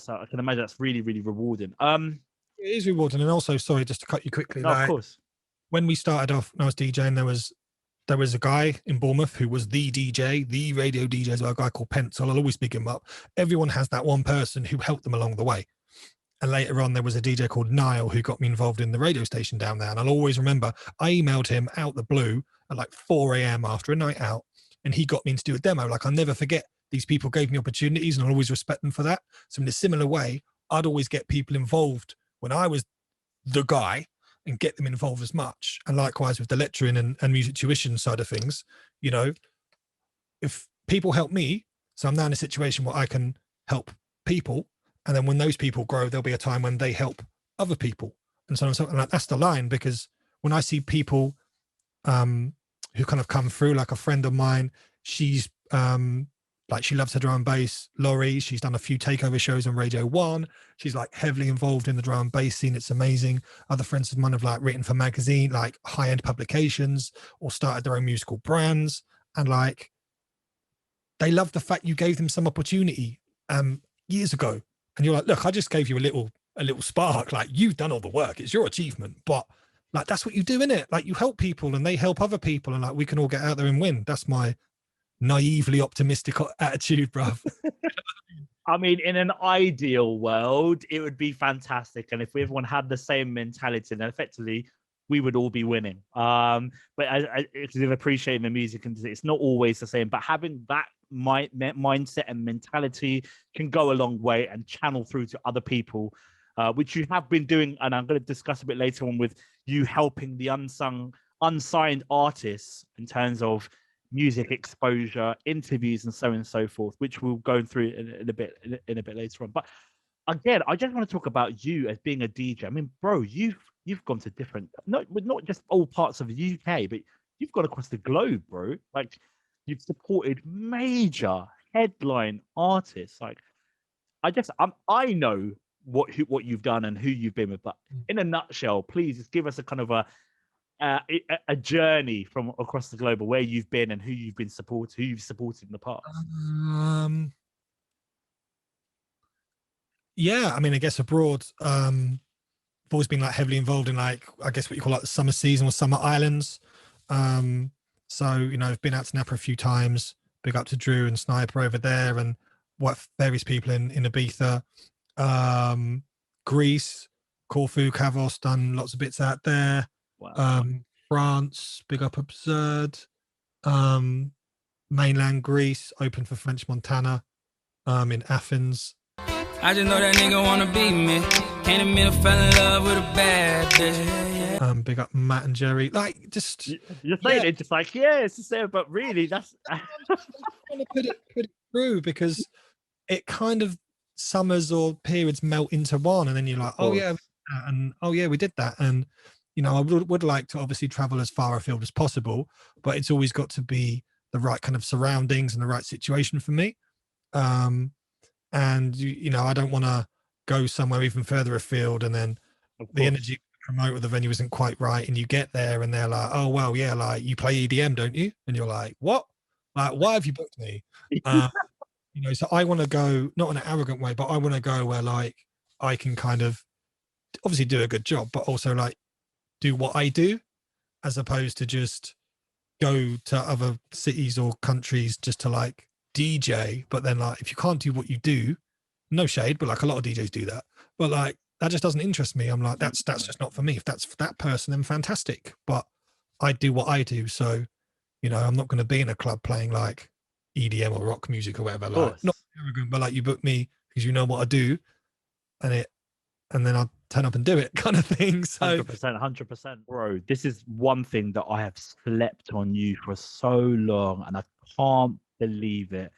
so I can imagine that's really, really rewarding. It is rewarding. And also, sorry, just to cut you quickly. No, of course. When we started off, when I was DJing, there was a guy in Bournemouth who was the DJ, the radio DJ, a guy called Pencil. I'll always pick him up. Everyone has that one person who helped them along the way. And later on, there was a DJ called Niall who got me involved in the radio station down there. And I'll always remember, I emailed him out the blue at like 4 a.m. after a night out, and he got me in to do a demo. Like, I'll never forget, these people gave me opportunities, and I'll always respect them for that. So in a similar way, I'd always get people involved when I was the guy and get them involved as much. And likewise with the lecturing and music tuition side of things, if people help me, so I'm now in a situation where I can help people. And then when those people grow, there'll be a time when they help other people. And so on. And that's the line, because when I see people who kind of come through, like a friend of mine, she's like, she loves her drum and bass, Laurie. She's done a few takeover shows on Radio 1. She's like heavily involved in the drum and bass scene. It's amazing. Other friends of mine have like written for magazine, like high-end publications, or started their own musical brands. And like, they love the fact you gave them some opportunity years ago. And you're like, look, I just gave you a little spark. Like, you've done all the work. It's your achievement. But like that's what you do, innit? Like you help people and they help other people, and like we can all get out there and win. That's my naively optimistic attitude, bruv. I mean, in an ideal world, it would be fantastic. And if everyone had the same mentality, then effectively we would all be winning. But I appreciating the music, and it's not always the same. But having that mindset and mentality can go a long way and channel through to other people, which you have been doing. And I'm going to discuss a bit later on with you helping the unsigned artists in terms of music exposure, interviews, and so on and so forth, which we'll go through in a bit later on. But again, I just want to talk about you as being a DJ. I mean, bro, you've gone to different, not just all parts of the UK, but you've gone across the globe, bro. Like you've supported major headline artists. Like I know what you've done and who you've been with, but in a nutshell, please just give us a kind of a journey from across the globe, where you've been and who you've supported in the past. Yeah, I mean, I guess abroad, I've always been like heavily involved in like, I guess what you call like the summer season or summer islands. So, you know, I've been out to Napa a few times, big up to Drew and Sniper over there, and various people in Ibiza, Greece, Corfu, Kavos, done lots of bits out there. Wow. France, big up Absurd, mainland Greece, open for French Montana, in Athens. I just know that nigga wanna be me. Can't admit I fell in love with a bad bitch. Big up Matt and Jerry. Like, just you're saying it just like, yeah, it's the same, but really, that's I'm trying to put it through, because it kind of summers or periods melt into one, and then you're like, oh yeah, and oh yeah, we did that. And you know, I would like to obviously travel as far afield as possible, but it's always got to be the right kind of surroundings and the right situation for me. And you know, I don't want to go somewhere even further afield, and then the energy promote of the venue isn't quite right, and you get there and they're like, oh well, yeah, like you play EDM, don't you? And you're like, what? Like, why have you booked me? You know, so I want to go, not in an arrogant way, but I want to go where like I can kind of obviously do a good job, but also like do what I do, as opposed to just go to other cities or countries just to like DJ. But then like, if you can't do what you do, no shade, but like a lot of DJs do that, but like that just doesn't interest me. I'm like, that's just not for me. If that's for that person, then fantastic, but I do what I do. So, you know, I'm not going to be in a club playing like EDM or rock music or whatever. Like, not arrogant, but like you book me because you know what I do, and then I'll turn up and do it, kind of thing. So 100%, bro. This is one thing that I have slept on you for so long, and I can't believe it,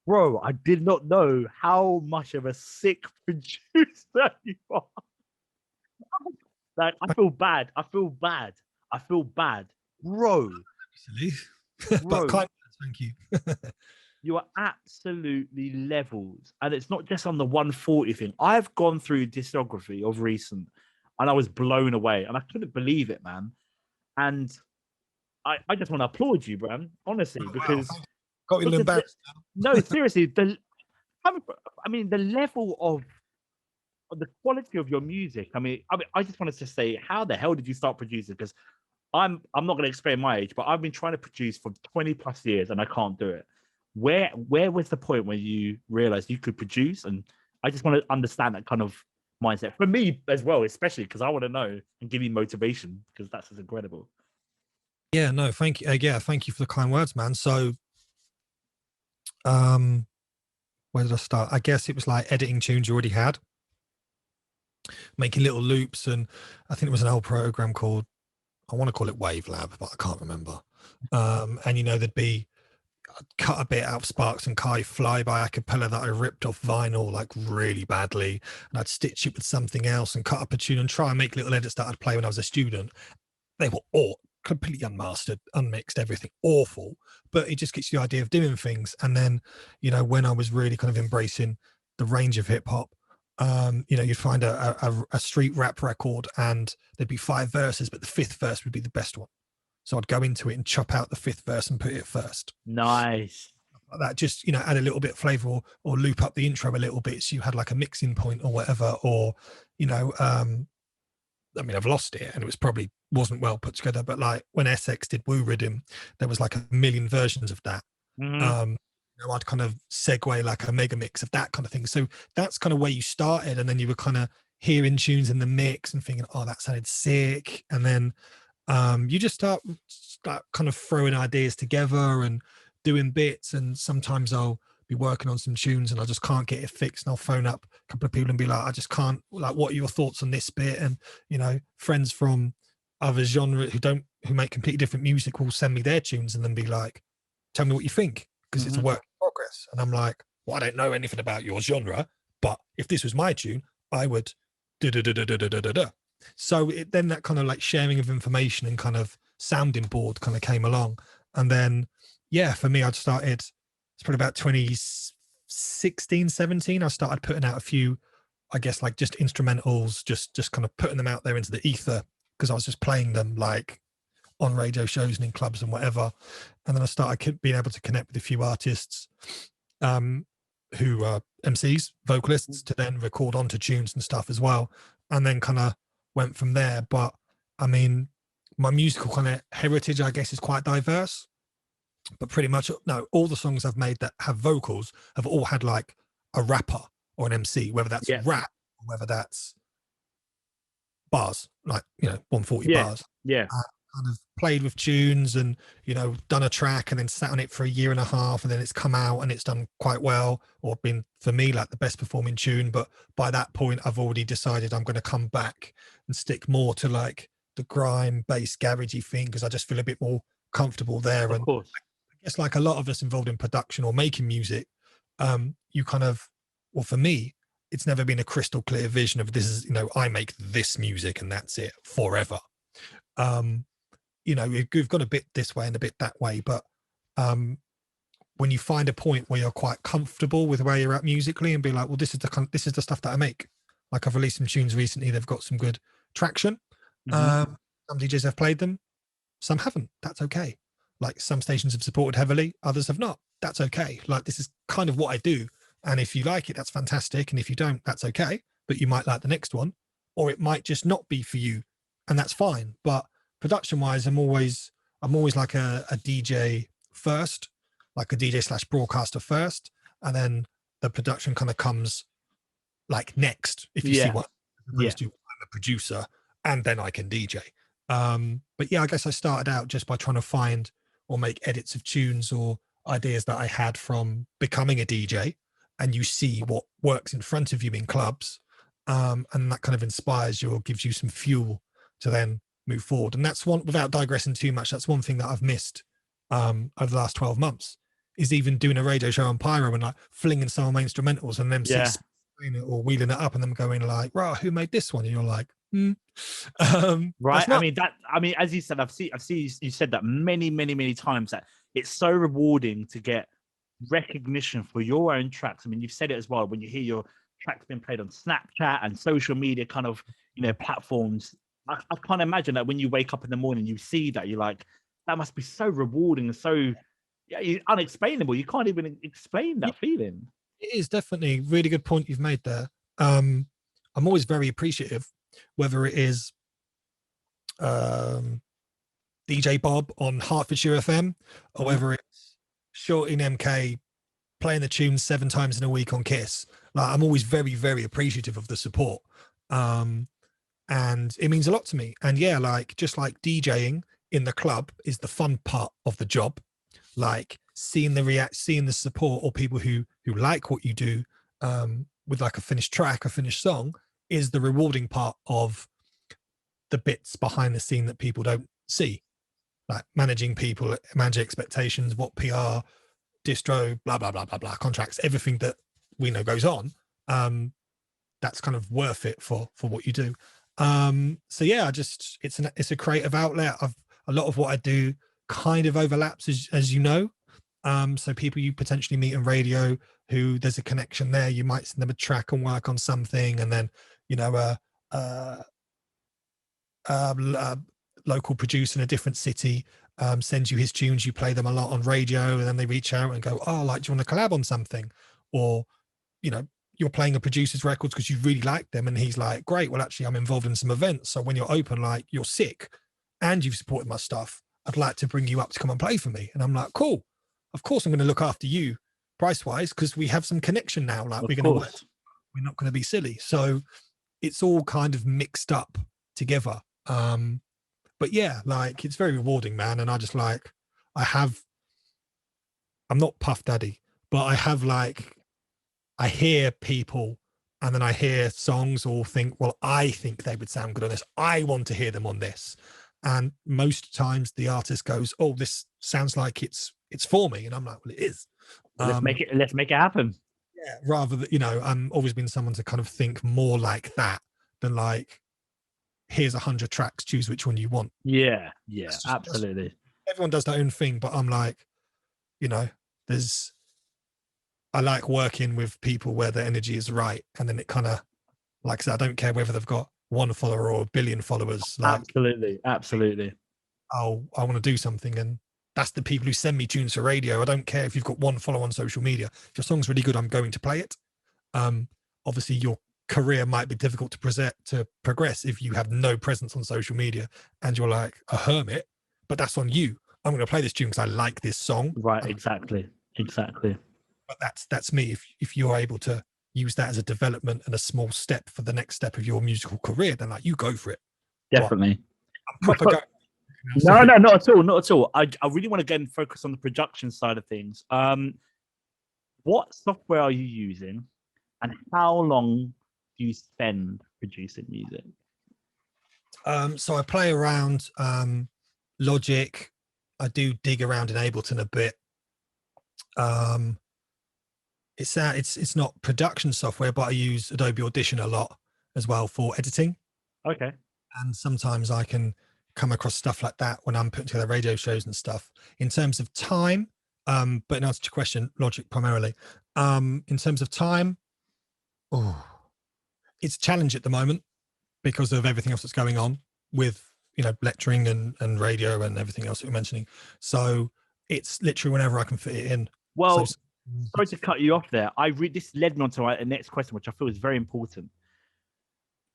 bro. I did not know how much of a sick producer you are. Like, I feel bad, bro. But kind of, thank you. You are absolutely leveled, and it's not just on the 140 thing. I've gone through discography of recent, and I was blown away, and I couldn't believe it, man. And I just want to applaud you, Bram, honestly, because got you embarrassed. No, seriously, the level of the quality of your music. I mean, I just wanted to say, how the hell did you start producing? Because I'm not going to explain my age, but I've been trying to produce for 20 plus years, and I can't do it. Where was the point where you realized you could produce? And I just want to understand that kind of mindset for me as well, especially because I want to know and give you motivation, because that's just incredible. Yeah, no, thank you. Yeah, thank you for the kind words, man. So, where did I start? I guess it was like editing tunes you already had, making little loops, and I think it was an old program called, I want to call it Wavelab, but I can't remember. And you know, there'd be, I'd cut a bit out of Sparks and Kai Flyby a cappella that I ripped off vinyl like really badly, and I'd stitch it with something else and cut up a tune and try and make little edits that I'd play when I was a student. They were all completely unmastered, unmixed, everything awful, but it just gets you the idea of doing things. And then, you know, when I was really kind of embracing the range of hip hop, you know, you'd find a street rap record and there'd be 5 verses, but the 5th verse would be the best one. So I'd go into it and chop out the 5th verse and put it first. Nice. That just, you know, add a little bit of flavor, or loop up the intro a little bit so you had like a mixing point or whatever, or, you know, I mean, I've lost it, and it was probably wasn't well put together. But like when Essex did Woo Riddim, there was like a million versions of that. Mhm. I'd kind of segue like a mega mix of that kind of thing. So that's kind of where you started, and then you were kind of hearing tunes in the mix and thinking, oh, that sounded sick. And then you just start kind of throwing ideas together and doing bits. And sometimes I'll be working on some tunes and I just can't get it fixed, and I'll phone up a couple of people and be like, I just can't, like, what are your thoughts on this bit? And friends from other genre who make completely different music will send me their tunes and then be like, tell me what you think, because it's a work in progress. And I'm like, well, I don't know anything about your genre, but if this was my tune, I would da. So then that kind of like sharing of information and kind of sounding board kind of came along. And then, yeah, for me, it's probably about 2016, 17. I started putting out a few, I guess, like just instrumentals, just kind of putting them out there into the ether, because I was just playing them like on radio shows and in clubs and whatever. And then I started being able to connect with a few artists who are MCs, vocalists, to then record onto tunes and stuff as well. And then kind of went from there. But I mean, my musical kind of heritage, I guess, is quite diverse. But pretty much, no, all the songs I've made that have vocals have all had like a rapper or an MC, whether that's rap, or whether that's bars, like, 140 bars. Yeah. Kind of played with tunes and, done a track and then sat on it for a year and a half, and then it's come out and it's done quite well, or been, for me, like the best performing tune. But by that point, I've already decided I'm going to come back and stick more to like the grime, bass, garagey thing, because I just feel a bit more comfortable there. Of course. I guess like a lot of us involved in production or making music, you kind of, well, for me, it's never been a crystal clear vision of this is, I make this music and that's it forever. You've got a bit this way and a bit that way, but when you find a point where you're quite comfortable with where you're at musically and be like, well, this is the stuff that I make. Like, I've released some tunes recently, they've got some good traction. Some DJs have played them, some haven't. That's okay. Like, some stations have supported heavily, others have not. That's okay. Like, this is kind of what I do. And if you like it, that's fantastic. And if you don't, that's okay. But you might like the next one, or it might just not be for you, and that's fine. But production wise, I'm always like a DJ first, like a DJ / broadcaster first. And then the production kind of comes like next, if you see what I'm a producer and then I can DJ. But yeah, I guess I started out just by trying to find or make edits of tunes or ideas that I had from becoming a DJ, and you see what works in front of you in clubs, and that kind of inspires you or gives you some fuel to then move forward. And that's one, without digressing too much, that's one thing that I've missed over the last 12 months, is even doing a radio show on Pyro and like flinging some of my instrumentals and them or wheeling it up and them going like, right, who made this one? And you're like, right. I mean, as you said, I've seen you said that many times, that it's so rewarding to get recognition for your own tracks. I mean, you've said it as well, when you hear your tracks being played on Snapchat and social media kind of, platforms. I can't imagine that when you wake up in the morning, you see that, you're like, that must be so rewarding and so unexplainable. You can't even explain that feeling. It is definitely a really good point you've made there. I'm always very appreciative, whether it is DJ Bob on Hertfordshire FM, or whether it's Shorty and MK playing the tunes 7 times in a week on Kiss. Like, I'm always very, very appreciative of the support. And it means a lot to me. And yeah, like, just like DJing in the club is the fun part of the job. Like, seeing the support, or people who like what you do with like a finished track, a finished song, is the rewarding part of the bits behind the scene that people don't see. Like managing people, manage expectations, what PR, distro, blah, blah, blah, blah, blah, contracts, everything that we know goes on. That's kind of worth it for what you do. So yeah, it's a creative outlet. A lot of what I do kind of overlaps, as you know. So people you potentially meet on radio who there's a connection there, you might send them a track and work on something, and then local producer in a different city sends you his tunes, you play them a lot on radio, and then they reach out and go, oh, like, do you want to collab on something? Or you you're playing a producer's records because you really like them, and he's like, great, well actually I'm involved in some events, so when you're open, like you're sick and you've supported my stuff, I'd like to bring you up to come and play for me. And I'm like, cool, of course I'm going to look after you price wise, because we have some connection now, like we're going to work, we're not going to be silly. So it's all kind of mixed up together. But yeah, like it's very rewarding, man. And I just like, I'm not Puff Daddy, but I have like, I hear people and then I hear songs or think, well, I think they would sound good on this. I want to hear them on this. And most times the artist goes, oh, this sounds like it's for me. And I'm like, well, it is. Let's make it happen. Yeah. Rather than, you know, I'm always been someone to kind of think more like that than like, here's 100 tracks, choose which one you want. Yeah, absolutely. Everyone does their own thing, but I'm like, you know, I like working with people where the energy is right, and then it kind of, like I said, I don't care whether they've got 1 follower or 1 billion followers. Like, absolutely. Oh, I want to do something, and that's the people who send me tunes for radio. I don't care if you've got 1 follower on social media. If your song's really good, I'm going to play it. Obviously, your career might be difficult to progress if you have no presence on social media and you're like a hermit, but that's on you. I'm going to play this tune because I like this song. Right, exactly. But that's me. If you're able to use that as a development and a small step for the next step of your musical career, then like you go for it. Definitely. No, not at all. I really want to get and focus on the production side of things. What software are you using, and how long do you spend producing music? So I play around Logic. I do dig around in Ableton a bit. It's not production software, but I use Adobe Audition a lot as well for editing. Okay. And sometimes I can come across stuff like that when I'm putting together radio shows and stuff. In terms of time, but in answer to your question, Logic primarily. In terms of time, it's a challenge at the moment because of everything else that's going on with, you know, lecturing and radio and everything else that we're mentioning. So it's literally whenever I can fit it in. Well, sorry to cut you off there. This led me on to the next question, which I feel is very important.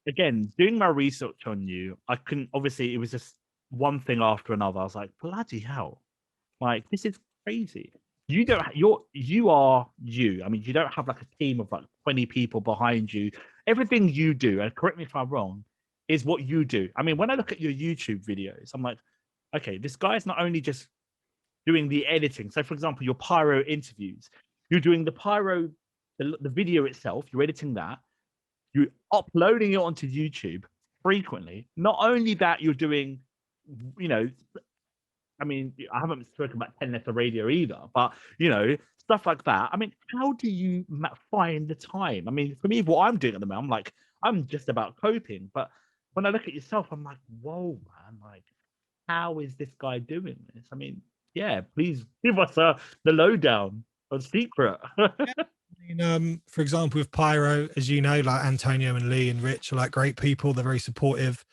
Again, doing my research on you, I couldn't, obviously it was just one thing after another. I was like, bloody hell, like this is crazy. You are you. I mean, you don't have like a team of like 20 people behind you. Everything you do, and correct me if I'm wrong, is what you do. I mean, when I look at your YouTube videos, I'm like, okay, this guy is not only just doing the editing. So for example, your pyro interviews, you're doing the pyro, the video itself, you're editing that, you're uploading it onto YouTube frequently. Not only that, you're doing, you know, I mean, I haven't spoken about 10 letter radio either, but, you know, stuff like that. I mean, how do you find the time? I mean, for me, what I'm doing at the moment, I'm like, I'm just about coping. But when I look at yourself, I'm like, whoa, man, like, how is this guy doing this? I mean, yeah, please give us the lowdown or secret. I mean, for example, with Pyro, as you know, like Antonio and Lee and Rich are like great people. They're very supportive.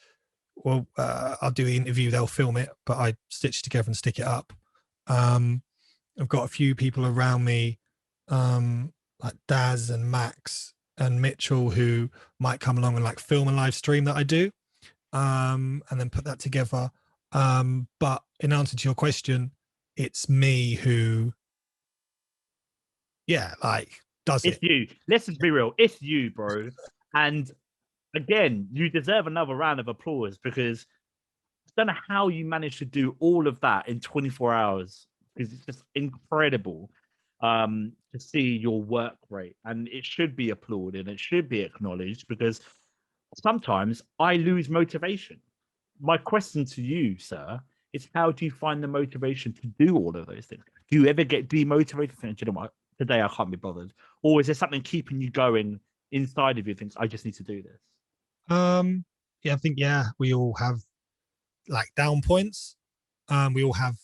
Well, I'll do the interview, they'll film it, but I stitch it together and stick it up. I've got a few people around me, like Daz and Max and Mitchell, who might come along and like film a live stream that I do, and then put that together. But in answer to your question, it's me who, like does it. It's you. Let's be real. It's you, bro. And again, you deserve another round of applause because I don't know how you managed to do all of that in 24 hours because it's just incredible to see your work rate. And it should be applauded. It should be acknowledged because sometimes I lose motivation. My question to you, sir, is how do you find the motivation to do all of those things? Do you ever get demotivated? Think, you know what, today I can't be bothered. Or is there something keeping you going inside of you? Thinks I just need to do this. I think we all have like down points. We all have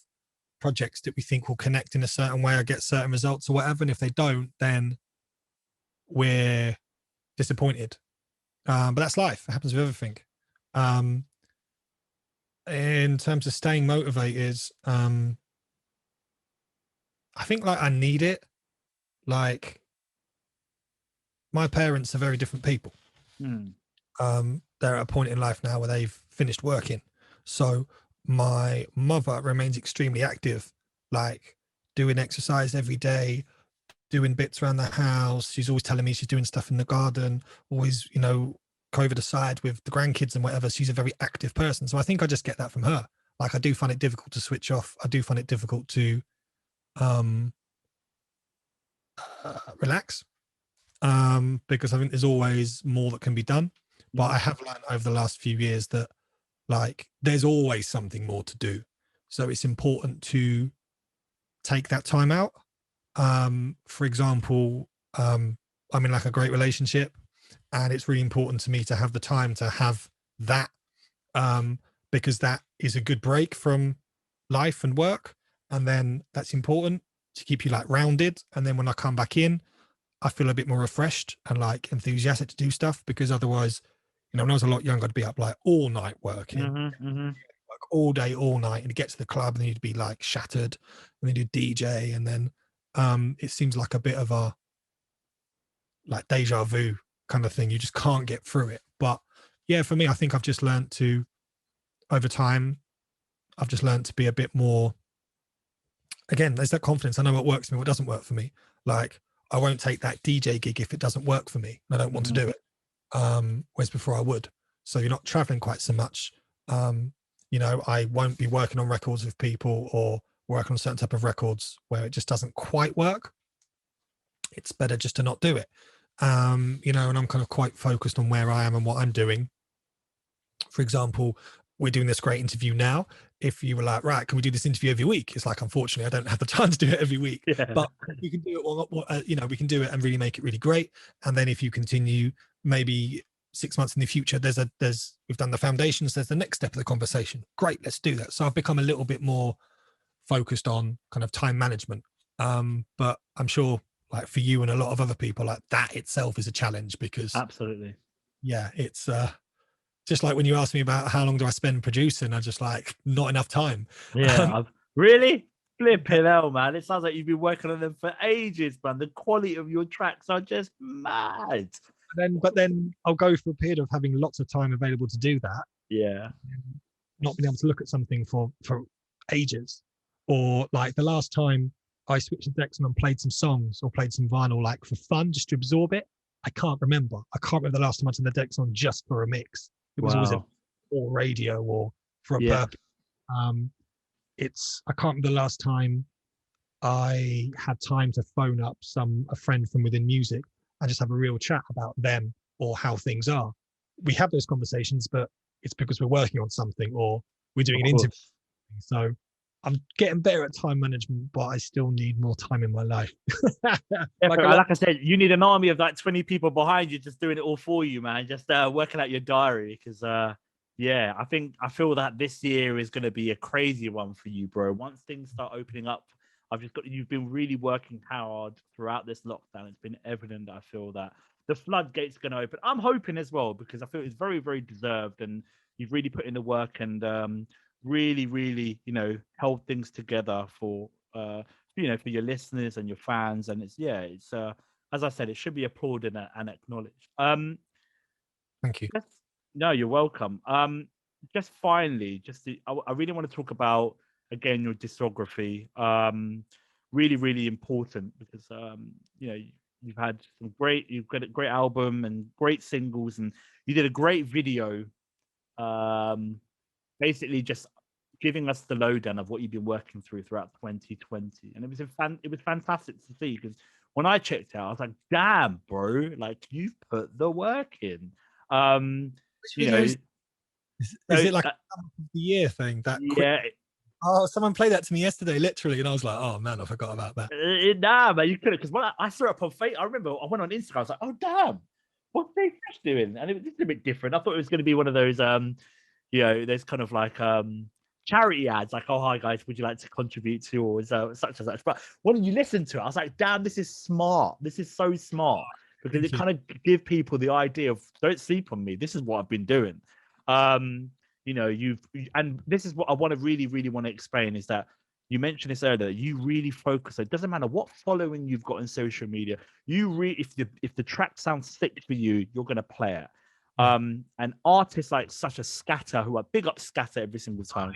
projects that we think will connect in a certain way or get certain results or whatever, and if they don't, then we're disappointed. But that's life. It happens with everything. In terms of staying motivated, I think like I need it. Like my parents are very different people. Hmm. They're at a point in life now where they've finished working. So my mother remains extremely active, like doing exercise every day, doing bits around the house. She's always telling me she's doing stuff in the garden, always, you know, COVID aside with the grandkids and whatever. She's a very active person. So I think I just get that from her. Like, I do find it difficult to switch off. I do find it difficult to relax, because I think there's always more that can be done. But I have learned over the last few years that, like, there's always something more to do. So it's important to take that time out. For example, I'm in like a great relationship, and it's really important to me to have the time to have that, because that is a good break from life and work. And then that's important to keep you like rounded. And then when I come back in, I feel a bit more refreshed and like enthusiastic to do stuff, because otherwise, you know, when I was a lot younger, I'd be up like all night working, like all day, all night, and you get to the club and then you'd be like shattered, and then you DJ, and then it seems like a bit of a like deja vu kind of thing. You just can't get through it. But yeah, for me, I think I've just learned to, over time, I've just learned to be a bit more, again, there's that confidence. I know what works for me, what doesn't work for me. Like, I won't take that DJ gig if it doesn't work for me. I don't want to do it. Whereas before I would. So you're not traveling quite so much. You know, I won't be working on records with people or working on certain type of records where it just doesn't quite work. It's better just to not do it. You know, and I'm kind of quite focused on where I am and what I'm doing. For example, we're doing this great interview now. If you were like, right, can we do this interview every week? It's like, unfortunately, I don't have the time to do it every week, but you can do it, you know, we can do it and really make it really great. And then if you continue, maybe 6 months in the future, we've done the foundations, there's the next step of the conversation. Great, let's do that. So I've become a little bit more focused on kind of time management. But I'm sure, like, for you and a lot of other people, like, that itself is a challenge, because Absolutely. yeah, it's just like when you asked me about how long do I spend producing, I just like, not enough time. Yeah, really flipping hell, man. It sounds like you've been working on them for ages, man. The quality of your tracks are just mad. But then I'll go for a period of having lots of time available to do that. Yeah. Not being able to look at something for ages. Or like the last time I switched to Dexon and played some songs or played some vinyl, like for fun, just to absorb it, I can't remember. I can't remember the last time I turned the Dexon just for a mix. It was always or radio or for a purpose. I can't remember the last time I had time to phone up a friend from within music and just have a real chat about them or how things are. We have those conversations, but it's because we're working on something or we're doing an interview. So I'm getting better at time management, but I still need more time in my life. like I said, you need an army of like 20 people behind you just doing it all for you, man. Just working out your diary, because yeah, I feel that this year is going to be a crazy one for you, bro. Once things start opening up, you've been really working hard throughout this lockdown. It's been evident that I feel that the floodgates are going to open. I'm hoping as well, because I feel it's very, very deserved, and you've really put in the work and really, really, you know, held things together for you know, for your listeners and your fans. And it's as I said, it should be applauded and acknowledged. Thank you. No, you're welcome. Just finally, I really want to talk about, again, your discography. Really, really important, because you know, you've got a great album and great singles, and you did a great video, basically just giving us the lowdown of what you've been working throughout 2020. And it was fantastic to see, because when I checked out, I was like, damn, bro, like, you've put the work in. You know, is it like a the year thing? Oh, someone played that to me yesterday, literally, and I was like, "Oh man, I forgot about that." Nah, man, you could have, because when I saw it up on Facebook, I remember I went on Instagram. I was like, "Oh damn, what's Dave Fresh doing?" And this is a bit different. I thought it was going to be one of those, you know, there's kind of like charity ads, like, "Oh hi guys, would you like to contribute to or such and such?" But when you listen to it, I was like, "Damn, this is smart. This is so smart." Because it kind of give people the idea of, don't sleep on me. This is what I've been doing. You know, and this is what I want to really, really want to explain, is that you mentioned this earlier, you really focus. It doesn't matter what following you've got on social media. If the track sounds sick for you, you're gonna play it. And artists like such a Scatter, who are big up Scatter every single time.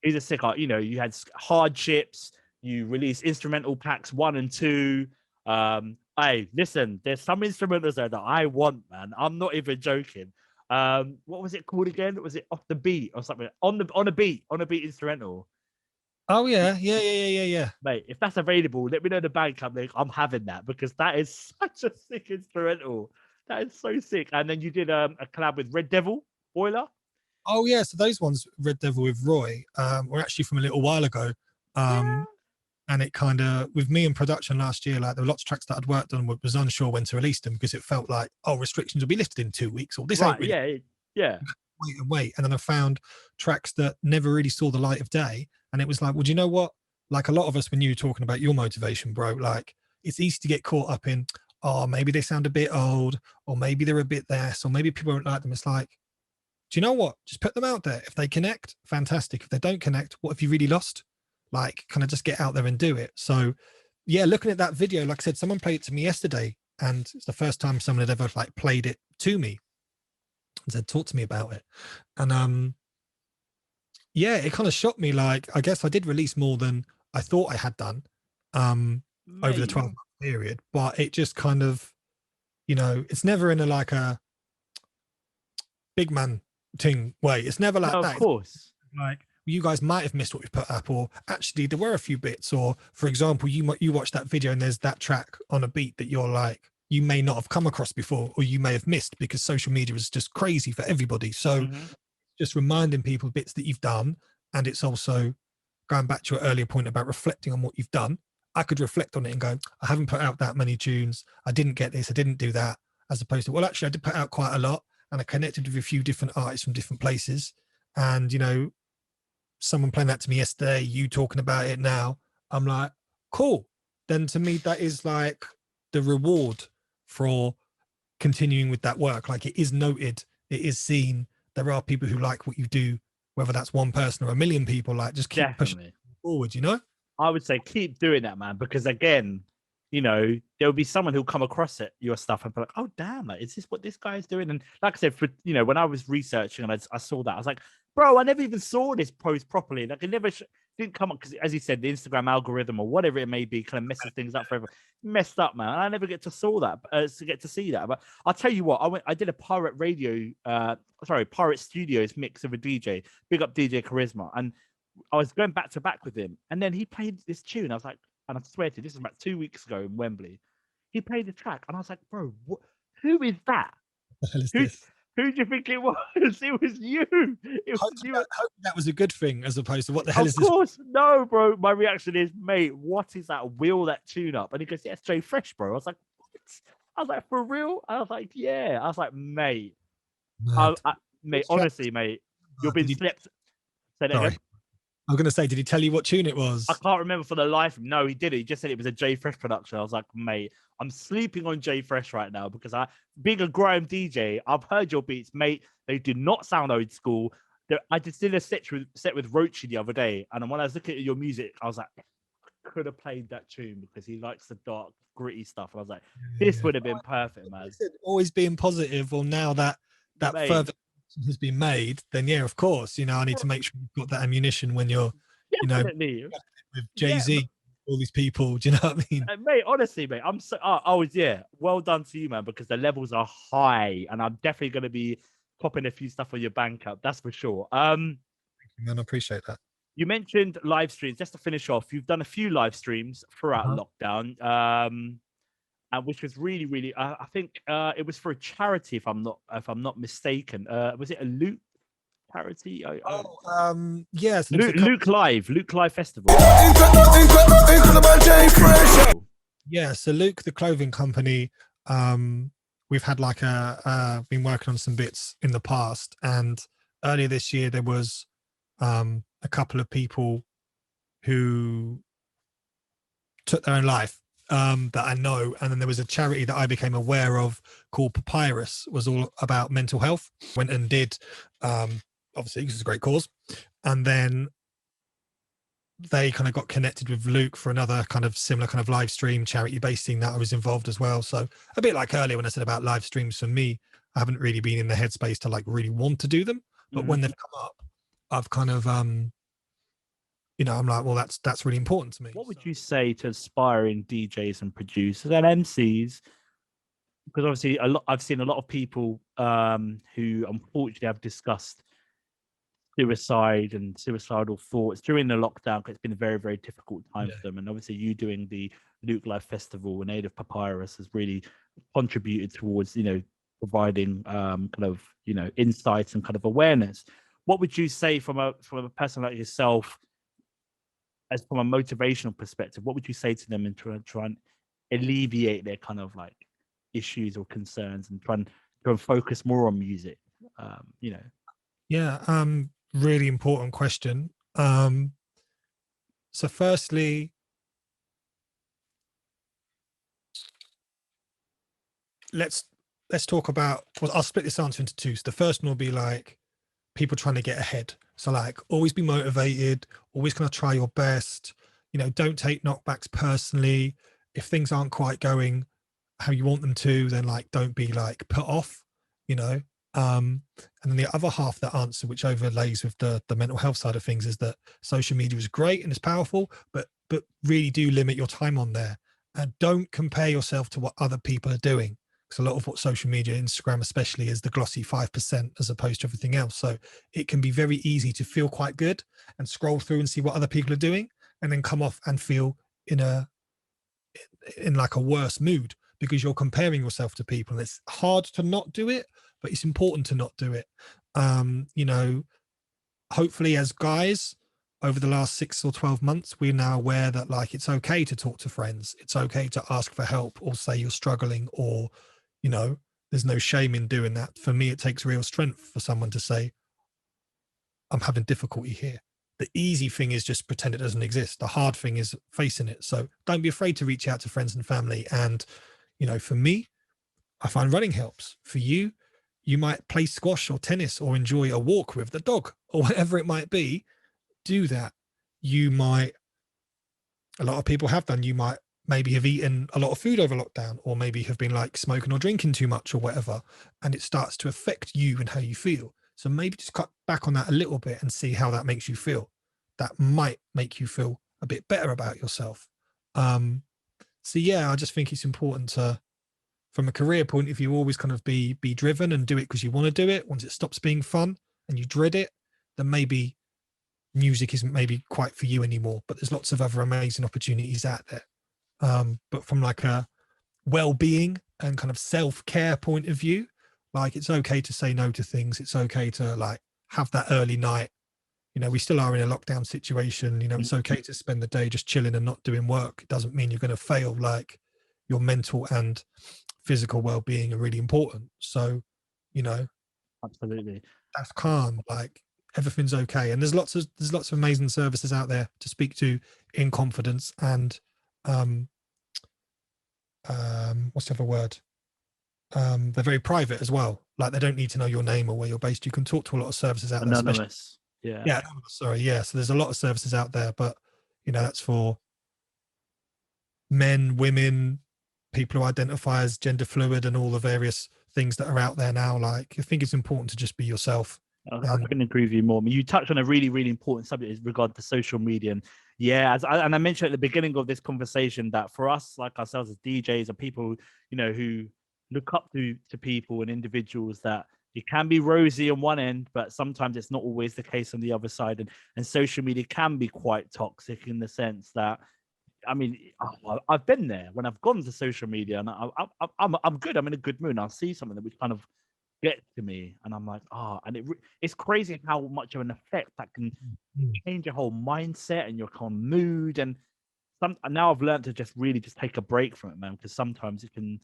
He's a sick art. You know, you had Hardships, you released instrumental packs 1 and 2. Hey, listen, there's some instrumentals there that I want, man. I'm not even joking. What was it called again? Was it Off the Beat or something? On a beat instrumental. Oh yeah. Mate, if that's available, let me know the bank. I'm having that, because that is such a sick instrumental. That is so sick. And then you did a collab with Red Devil Boiler. Oh yeah, so those ones, Red Devil with Roy, were actually from a little while ago. And it kind of, with me in production last year, like there were lots of tracks that I'd worked on, was unsure when to release them, because it felt like, oh, restrictions will be lifted in 2 weeks, or this ain't really. Yeah. Wait. And then I found tracks that never really saw the light of day. And it was like, well, do you know what? Like a lot of us, when you were talking about your motivation, bro, like it's easy to get caught up in, oh, maybe they sound a bit old, or maybe they're a bit this, or maybe people won't like them. It's like, do you know what? Just put them out there. If they connect, fantastic. If they don't connect, what have you really lost? Like, kind of just get out there and do it. So yeah, looking at that video, like I said, someone played it to me yesterday, and it's the first time someone had ever like played it to me and said, talk to me about it. And yeah, it kind of shocked me. Like, I guess I did release more than I thought I had done over the 12-month period, but it just kind of, you know, it's never in a big man thing way. It's never like that. Of course. Like, you guys might have missed what we put up, or actually there were a few bits, or for example, you watch that video and there's that track on a beat that you're like, you may not have come across before, or you may have missed, because social media is just crazy for everybody. So just reminding people bits that you've done. And it's also going back to your earlier point about reflecting on what you've done. I could reflect on it and go, I haven't put out that many tunes, I didn't get this, I didn't do that, as opposed to, well, actually I did put out quite a lot, and I connected with a few different artists from different places. And, you know, someone playing that to me yesterday, you talking about it now, I'm like, cool. Then to me, that is like the reward for continuing with that work. Like, it is noted, it is seen. There are people who like what you do, whether that's one person or a million people. Like, just keep pushing forward, you know? I would say keep doing that, man, because again, you know, there'll be someone who'll come across your stuff and be like, oh damn, like, is this what this guy's doing? And like I said, for, you know, when I was researching and I saw that, I was like, bro, I never even saw this post properly. Like, it never didn't come up, because as you said, the Instagram algorithm or whatever it may be kind of messes things up for everyone. Messed up, man. I never get to see that. But I'll tell you what, I did a Pirate Studios mix of a DJ, big up DJ Charisma, and I was going back to back with him, and then he played this tune. I was like, and I swear to you, this is about 2 weeks ago in Wembley. He played the track, and I was like, bro, who is that? Who do you think it was? It was you. Hope that was a good thing, as opposed to what the hell is this? Of course, no, bro. My reaction is, mate, what is that? Wheel that tune up. And he goes, yeah, it's Jay Fresh, bro. I was like, what? I was like, for real? I was like, yeah. I was like, mate. Mate, honestly, mate, you're being slept. Say that again. I'm going to say, did he tell you what tune it was? I can't remember for the life. No, he didn't. He just said it was a Jay Fresh production. I was like, mate, I'm sleeping on Jay Fresh right now, because being a grime DJ, I've heard your beats, mate. They do not sound old school. I just did a set with Roachy the other day, and when I was looking at your music, I was like, I could have played that tune, because he likes the dark, gritty stuff. And I was like, this would have been perfect, man. Always being positive. Well, now that further has been made, then yeah, of course, you know, I need to make sure you've got that ammunition when you're, you know, with Jay-Z, all these people. Do you know what I mean? Mate, honestly, mate, I'm so, well done to you, man, because the levels are high, and I'm definitely going to be popping a few stuff on your bank up, that's for sure. Thank you, man, I appreciate that. You mentioned live streams. Just to finish off, you've done a few live streams throughout lockdown, and which was really, really. I think it was for a charity, if I'm not mistaken. Was it a Luke charity? Yes. Luke Live Festival. Yeah, so Luke, the clothing company. We've had been working on some bits in the past, and earlier this year there was a couple of people who took their own life. That I know, and then there was a charity that I became aware of called Papyrus, was all about mental health. Went and did, obviously, because it's a great cause, and then they kind of got connected with Luke for another kind of similar kind of live stream charity based thing that I was involved as well. So a bit like earlier when I said about live streams, for me, I haven't really been in the headspace to like really want to do them, but when they've come up, I've kind of you know, I'm like, well, that's really important to me. What would you say to aspiring DJs and producers and MCs? Because obviously I've seen a lot of people who unfortunately have discussed suicide and suicidal thoughts during the lockdown, because it's been a very, very difficult time for them. And obviously you doing the Luke Live Festival and Aid of Papyrus has really contributed towards, you know, providing kind of, you know, insights and kind of awareness. What would you say from a person like yourself, as from a motivational perspective, what would you say to them in try and alleviate their kind of like issues or concerns and try and focus more on music? You know. Yeah, really important question. So firstly, let's talk about, well, I'll split this answer into two. So the first one will be like people trying to get ahead. So like always be motivated, always gonna try your best, you know, don't take knockbacks personally. If things aren't quite going how you want them to, then like don't be like put off, you know. And then the other half of that answer, which overlays with the mental health side of things, is that social media is great and it's powerful, but really do limit your time on there, and don't compare yourself to what other people are doing, because a lot of what social media, Instagram especially, is the glossy 5% as opposed to everything else. So it can be very easy to feel quite good and scroll through and see what other people are doing, and then come off and feel in like a worse mood because you're comparing yourself to people. And it's hard to not do it, but it's important to not do it. You know, hopefully as guys over the last 6 or 12 months, we're now aware that like it's okay to talk to friends, it's okay to ask for help or say you're struggling, or, you know, there's no shame in doing that. For me, it takes real strength for someone to say, I'm having difficulty here. The easy thing is just pretend it doesn't exist. The hard thing is facing it. So don't be afraid to reach out to friends and family. And, you know, for me, I find running helps. For you, you might play squash or tennis or enjoy a walk with the dog or whatever it might be. Do that. You might, a lot of people have done, you might maybe have eaten a lot of food over lockdown, or maybe have been like smoking or drinking too much or whatever, and it starts to affect you and how you feel. So maybe just cut back on that a little bit and see how that makes you feel. That might make you feel a bit better about yourself. So yeah, I just think it's important to, from a career point of view, always kind of be driven and do it because you want to do it. Once it stops being fun and you dread it, then maybe music isn't maybe quite for you anymore. But there's lots of other amazing opportunities out there. But from like a well-being and kind of self-care point of view, like it's okay to say no to things. It's okay to like have that early night. You know, we still are in a lockdown situation. You know, it's okay to spend the day just chilling and not doing work. It doesn't mean you're going to fail. Like your mental and physical well-being are really important. So, you know, absolutely, that's calm. Like everything's okay. And there's lots of amazing services out there to speak to in confidence. And what's the other word? They're very private as well. Like they don't need to know your name or where you're based. You can talk to a lot of services out there. Anonymous. Yeah. Sorry. Yeah. So there's a lot of services out there, but you know, that's for men, women, people who identify as gender fluid, and all the various things that are out there now. Like I think it's important to just be yourself. I couldn't agree with you more. I mean, you touched on a really, really important subject in regard to social media. And yeah, I mentioned at the beginning of this conversation that for us, like ourselves as DJs and people, you know, who look up to people and individuals, that it can be rosy on one end, but sometimes it's not always the case on the other side. And social media can be quite toxic in the sense that, I mean, I've been there when I've gone to social media and I'm good. I'm in a good mood. And I'll see something that which kind of get to me, and I'm like, and it's crazy how much of an effect that can change your whole mindset and your kind of mood. And now I've learned to just really just take a break from it, man, because sometimes it can,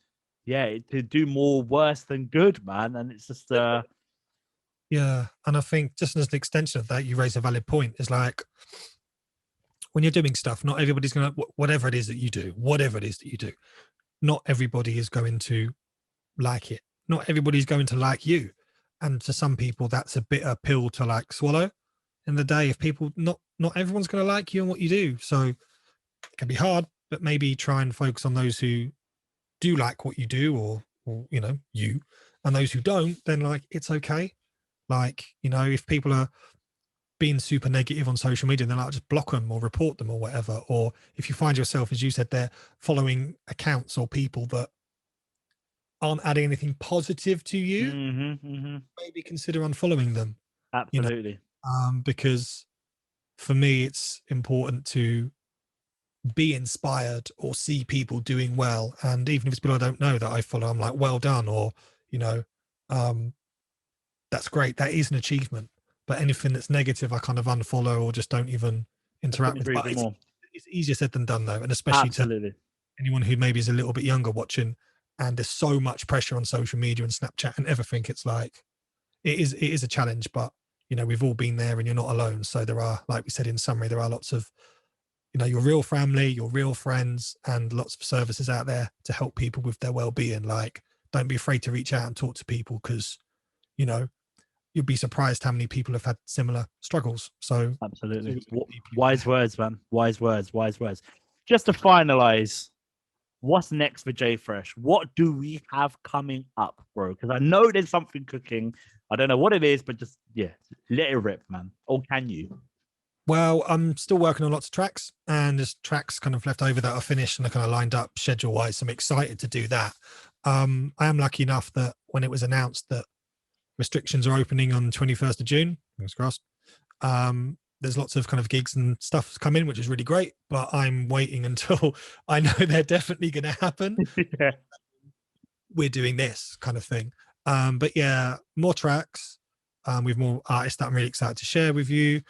to do more worse than good, man. And it's just yeah. And I think just as an extension of that, you raise a valid point. Is like when you're doing stuff, not everybody's gonna, whatever it is that you do, not everybody is going to like it. Not everybody's going to like you. And to some people, that's a bitter pill to like swallow. in the day, if people not everyone's going to like you and what you do, so it can be hard. But maybe try and focus on those who do like what you do, or you know, you, and those who don't, then like it's okay. Like, you know, if people are being super negative on social media, then like just block them or report them or whatever. Or if you find yourself, as you said, they're following accounts or people that aren't adding anything positive to you, maybe consider unfollowing them. Absolutely. You know? Because for me, it's important to be inspired or see people doing well. And even if it's people I don't know that I follow, I'm like, well done, or, you know, that's great. That is an achievement. But anything that's negative, I kind of unfollow or just don't even interact with. But it's easier said than done, though. And especially to anyone who maybe is a little bit younger watching, and there's so much pressure on social media and Snapchat and everything. It's like, it is a challenge, but, you know, we've all been there and you're not alone. So there are, like we said in summary, there are lots of, you know, your real family, your real friends, and lots of services out there to help people with their well-being. Like, don't be afraid to reach out and talk to people, because, you know, you'll be surprised how many people have had similar struggles. So absolutely. Wise words, man. Wise words. Just to finalize, what's next for J Fresh? What do we have coming up, bro? Because I know there's something cooking. I don't know what it is, but just, yeah, let it rip, man. Or can you? Well, I'm still working on lots of tracks, and there's tracks kind of left over that are finished and are kind of lined up schedule wise. So I'm excited to do that. I am lucky enough that when it was announced that restrictions are opening on 21st of June, fingers crossed, there's lots of kind of gigs and stuff come in, which is really great, but I'm waiting until I know they're definitely going to happen. Yeah. We're doing this kind of thing. But yeah, more tracks with more artists that I'm really excited to share with you.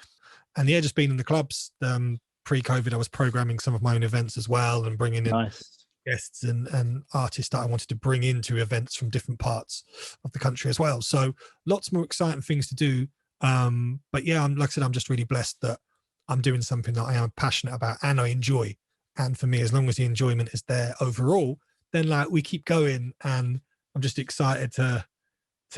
And yeah, just being in the clubs. Pre-COVID, I was programming some of my own events as well, and bringing in guests and artists that I wanted to bring into events from different parts of the country as well. So lots more exciting things to do. But yeah, like I said, I'm just really blessed that I'm doing something that I am passionate about and I enjoy. And for me, as long as the enjoyment is there overall, then like we keep going, and I'm just excited to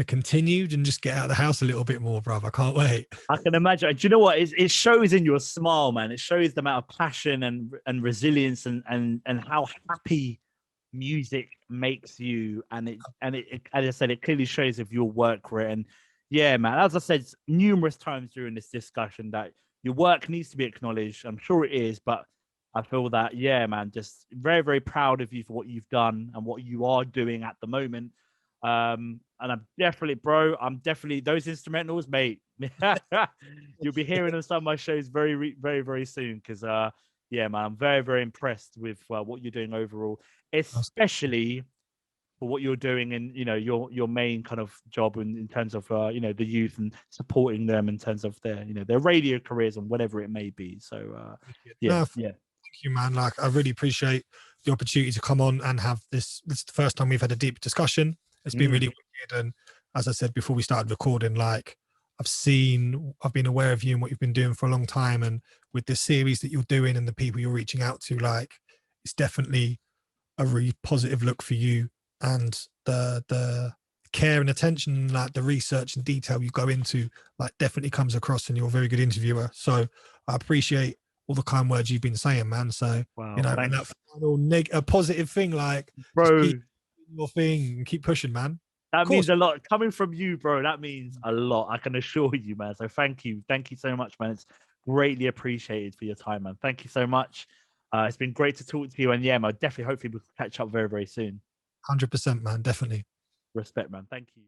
continue and just get out of the house a little bit more, bruv. I can't wait. I can imagine. Do you know what? It shows in your smile, man. It shows the amount of passion and resilience and how happy music makes you. And it, as I said, it clearly shows of your work rate. And yeah, man, as I said numerous times during this discussion, that your work needs to be acknowledged. I'm sure it is, but I feel that, yeah, man, just very, very proud of you for what you've done and what you are doing at the moment. And I'm definitely, bro, those instrumentals, mate. You'll be hearing on some of my shows very, very, very soon. Because, yeah, man, I'm very, very impressed with what you're doing overall, especially for what you're doing in, you know, your main kind of job in terms of, you know, the youth and supporting them in terms of their, you know, their radio careers and whatever it may be. So, yeah. Thank you, man. Like, I really appreciate the opportunity to come on and have this. This is the first time we've had a deep discussion. It's been really wicked. And as I said before we started recording, like, I've been aware of you and what you've been doing for a long time. And with this series that you're doing and the people you're reaching out to, like, it's definitely a really positive look for you, and the care and attention, like the research and detail you go into, like, definitely comes across, and you're a very good interviewer. So I appreciate all the kind words you've been saying, man. So, you know, and that final a positive thing, like, bro, keep your thing and keep pushing, man. That means a lot coming from you, bro. That means a lot, I can assure you, man. So thank you so much, man. It's greatly appreciated for your time, man. Thank you so much. It's been great to talk to you, and yeah, man, definitely, hopefully we'll catch up very, very soon. 100%, man. Definitely. Respect, man. Thank you.